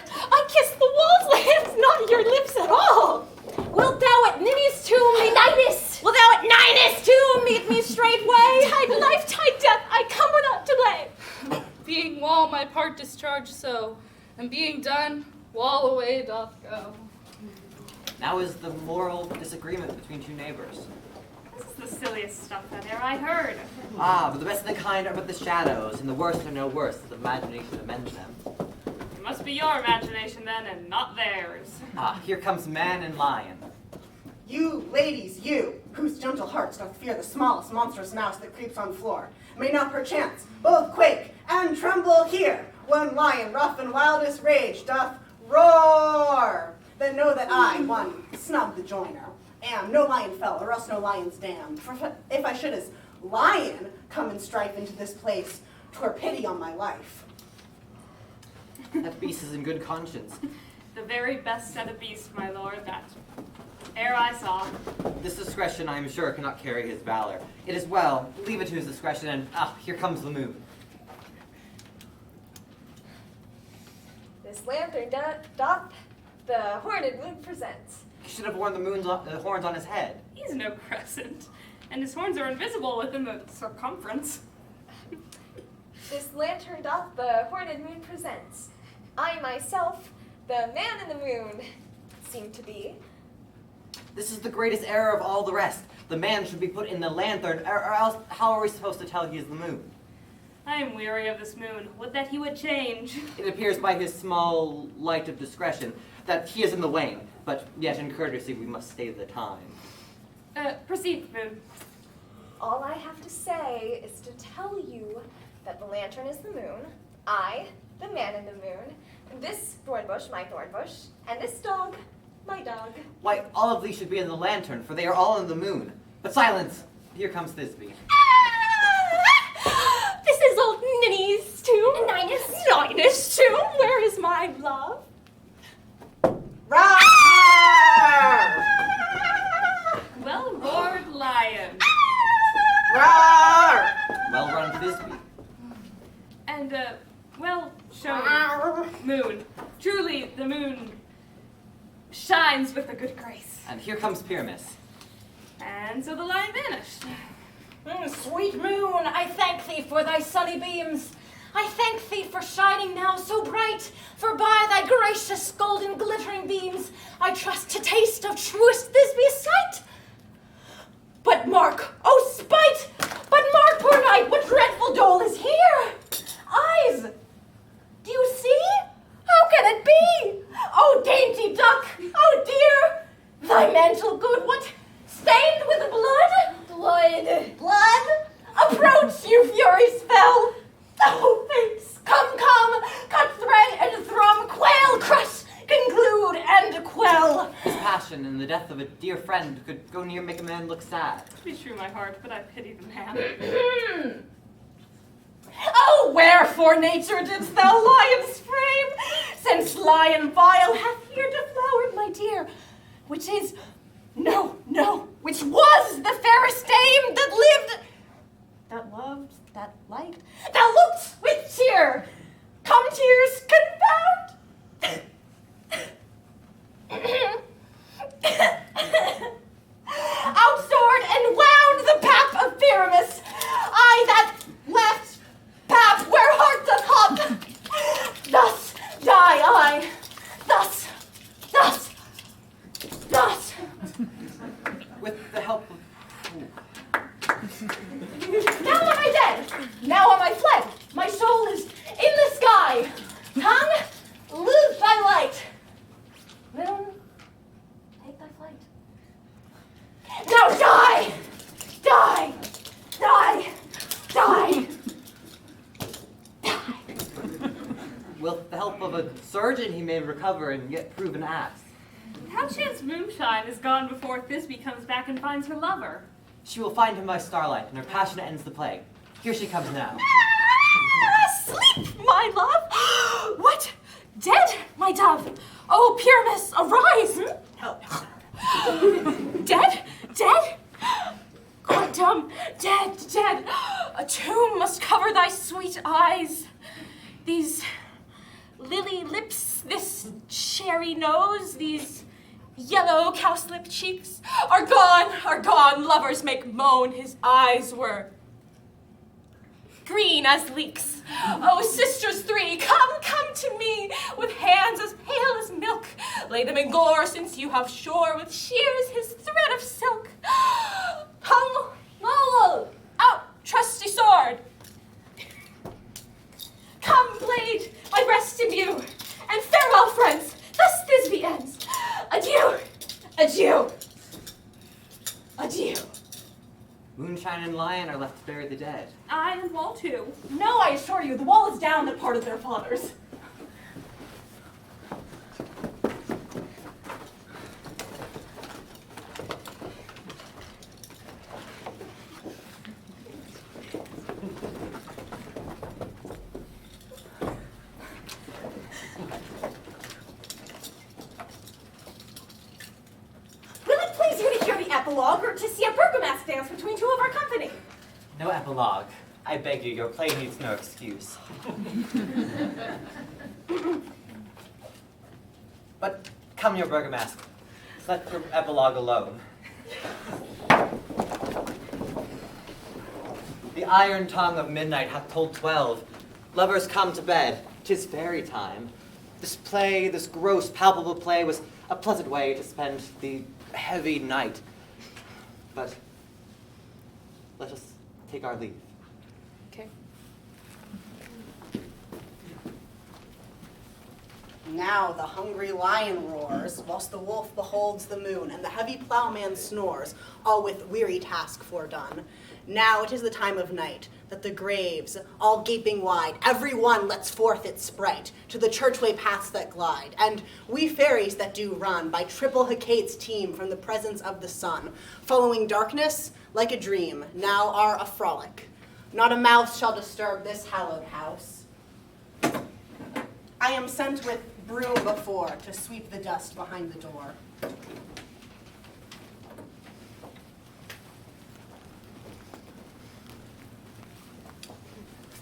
Speaker 6: I kiss the wall's lands, not your lips at all.
Speaker 10: Wilt thou at Ninny's tomb meet Ninus? Wilt thou at Ninus' tomb meet me straightway?
Speaker 6: Tide life, tide death, I come without delay.
Speaker 7: Being wall my part discharged so, and being done, wall away doth go.
Speaker 1: Now is the moral disagreement between two neighbors.
Speaker 2: This is the silliest stuff that e'er I heard.
Speaker 1: Ah, but the best of the kind are but the shadows, and the worst are no worse, the imagination amends them.
Speaker 2: It must be your imagination then, and not theirs.
Speaker 1: Ah, here comes man and lion.
Speaker 8: You, ladies, you, whose gentle hearts doth fear the smallest monstrous mouse that creeps on floor, may not perchance both quake and tremble here, when lion rough and wildest rage doth roar. Then know that I, one snub the joiner, am no lion fell, or else no lion's damned. For if I should as lion come in strife into this place, 'twere pity on my life.
Speaker 1: That beast is in good conscience.
Speaker 2: The very best set of beasts, my lord, that e'er I saw.
Speaker 1: This discretion, I am sure, cannot carry his valor. It is well, leave it to his discretion, and here comes the moon.
Speaker 4: This lantern doth the horned moon present.
Speaker 1: He should have worn the horns on his head.
Speaker 2: He's no crescent, and his horns are invisible within the circumference.
Speaker 4: This lantern doth the horned moon present. I myself, the man in the moon, seem to be.
Speaker 1: This is the greatest error of all the rest. The man should be put in the lantern, or else how are we supposed to tell he is the moon?
Speaker 2: I am weary of this moon. Would that he would change.
Speaker 1: It appears by his small light of discretion that he is in the wane, but yet in courtesy we must stay the time.
Speaker 2: Proceed, moon.
Speaker 4: All I have to say is to tell you that the lantern is the moon, I the man in the moon, this thorn bush, my thorn bush, and this dog, my dog.
Speaker 1: Why, all of these should be in the lantern, for they are all in the moon. But silence! Here comes Thisbe.
Speaker 6: This is old Ninny's tomb.
Speaker 5: And Ninus.
Speaker 6: Ninus' tomb. Where is my love?
Speaker 8: Roar!
Speaker 2: Well roared lion.
Speaker 8: Roar!
Speaker 1: Well run, Thisbe.
Speaker 2: And, well shown moon. Truly, the moon shines with a good grace.
Speaker 1: And here comes Pyramus.
Speaker 2: And so the lion vanished.
Speaker 10: Sweet moon, I thank thee for thy sunny beams. I thank thee for shining now so bright, for by thy gracious golden glittering beams I trust to taste of truest Thisbe's sight. But mark, oh spite! But mark, poor knight, what dreadful dole is here! Eyes! Do you see? How can it be? Oh dainty duck, oh dear! Thy mantle good, what? Stained with blood? Blood. Blood? Approach, you furies fell! Oh, thanks! Come, cut thread and thrum, quail, crush, conclude and quell.
Speaker 1: His passion and the death of a dear friend could go near make a man look sad.
Speaker 2: Be true, my heart, but I pity the man.
Speaker 10: Oh, wherefore, nature, didst thou lion's frame? Since lion vile hath here deflowered, my dear, which is, which was the fairest dame that lived, that loved, that liked, that looked with cheer. Come, tears, confound. Outsword and wound the pap of Pyramus. I that left pap where heart doth hop. Thus die I. Thus.
Speaker 1: With the help of...
Speaker 10: Now am I dead. Now am I fled. My soul is in the sky. Tongue, lose thy light. Moon, take thy flight. Now die! Die! Die! Die! Die!
Speaker 1: With the help of a surgeon, he may recover and yet prove an ass.
Speaker 2: How chance moonshine is gone before Thisbe comes back and finds her lover?
Speaker 1: She will find him by starlight, and her passion ends the plague. Here she comes now.
Speaker 10: Sleep, my love! What? Dead, my dove? Oh, Pyramus, arise! Dead? Quite dumb. Dead. A tomb must cover thy sweet eyes. These lily lips, this cherry nose, these yellow cowslip cheeks are gone. Lovers make moan. His eyes were green as leeks. Oh, sisters three, come to me with hands as pale as milk. Lay them in gore, since you have shore with shears his thread of silk. Hung, Lowell, out, trusty sword. Come, blade, my breast imbue, and farewell, friends. Thus Thisbe ends. Adieu.
Speaker 1: Moonshine and Lion are left to bury the dead.
Speaker 2: I and Wall too.
Speaker 10: No, I assure you, the wall is down that part of their fathers. Will it please you to hear the epilogue, or to see a burgomask dance between two of our company?
Speaker 1: No epilogue. I beg you, your play needs no excuse. But come, your burgomask. Let your epilogue alone. The iron tongue of midnight hath told 12. Lovers, come to bed. 'Tis fairy time. This play, this gross, palpable play, was a pleasant way to spend the heavy night. But let us take our leave.
Speaker 7: Okay.
Speaker 8: Now the hungry lion roars, whilst the wolf beholds the moon, and the heavy plowman snores, all with weary task fordone. Now it is the time of night, that the graves, all gaping wide, every one lets forth its sprite to the churchway paths that glide, and we fairies that do run by triple Hecate's team from the presence of the sun, following darkness like a dream, now are a frolic. Not a mouse shall disturb this hallowed house. I am sent with broom before to sweep the dust behind the door.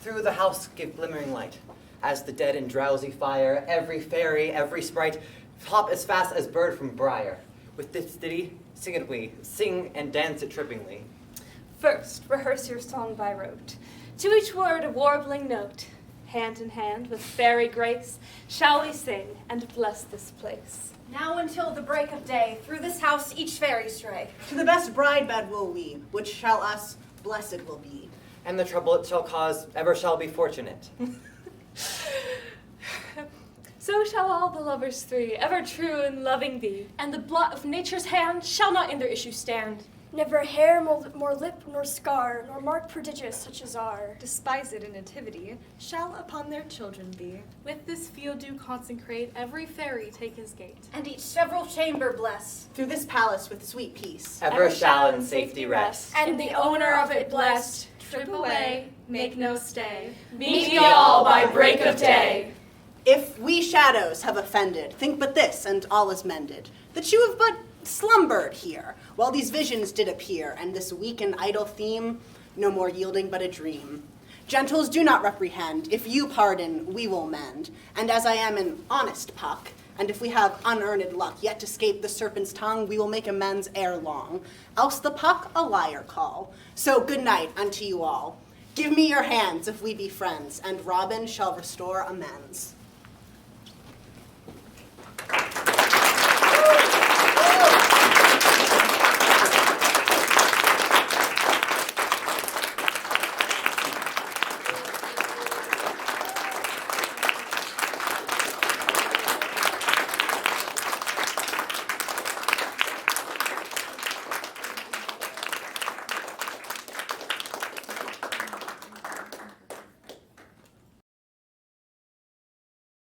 Speaker 1: Through the house give glimmering light, as the dead in drowsy fire, every fairy, every sprite, hop as fast as bird from briar. With this ditty, sing it we, sing and dance it trippingly.
Speaker 2: First, rehearse your song by rote. To each word a warbling note. Hand in hand with fairy grace, shall we sing and bless this place.
Speaker 3: Now until the break of day, through this house each fairy stray.
Speaker 8: To the best bride bed will we, which shall us blessed will be.
Speaker 1: And the trouble it shall cause ever shall be fortunate.
Speaker 2: So shall all the lovers three, ever true in loving thee.
Speaker 6: And the blot of nature's hand shall not in their issue stand.
Speaker 5: Never hair more lip nor scar, nor mark prodigious such as are.
Speaker 4: Despised in nativity, shall upon their children be.
Speaker 7: With this field do consecrate, every fairy take his gate.
Speaker 3: And each several chamber bless.
Speaker 8: Through this palace with sweet peace.
Speaker 1: Ever shall in safety rest.
Speaker 2: And the owner of it blessed,
Speaker 7: Trip away, make no stay.
Speaker 2: meet ye all by break of day.
Speaker 8: If we shadows have offended, think but this, and all is mended, that you have but slumbered here, while these visions did appear, and this weak and idle theme, no more yielding but a dream. Gentles, do not reprehend, if you pardon, we will mend, and as I am an honest Puck, and if we have unearned luck yet to escape the serpent's tongue, we will make amends ere long, else the Puck a liar call. So good night unto you all. Give me your hands if we be friends, and Robin shall restore amends.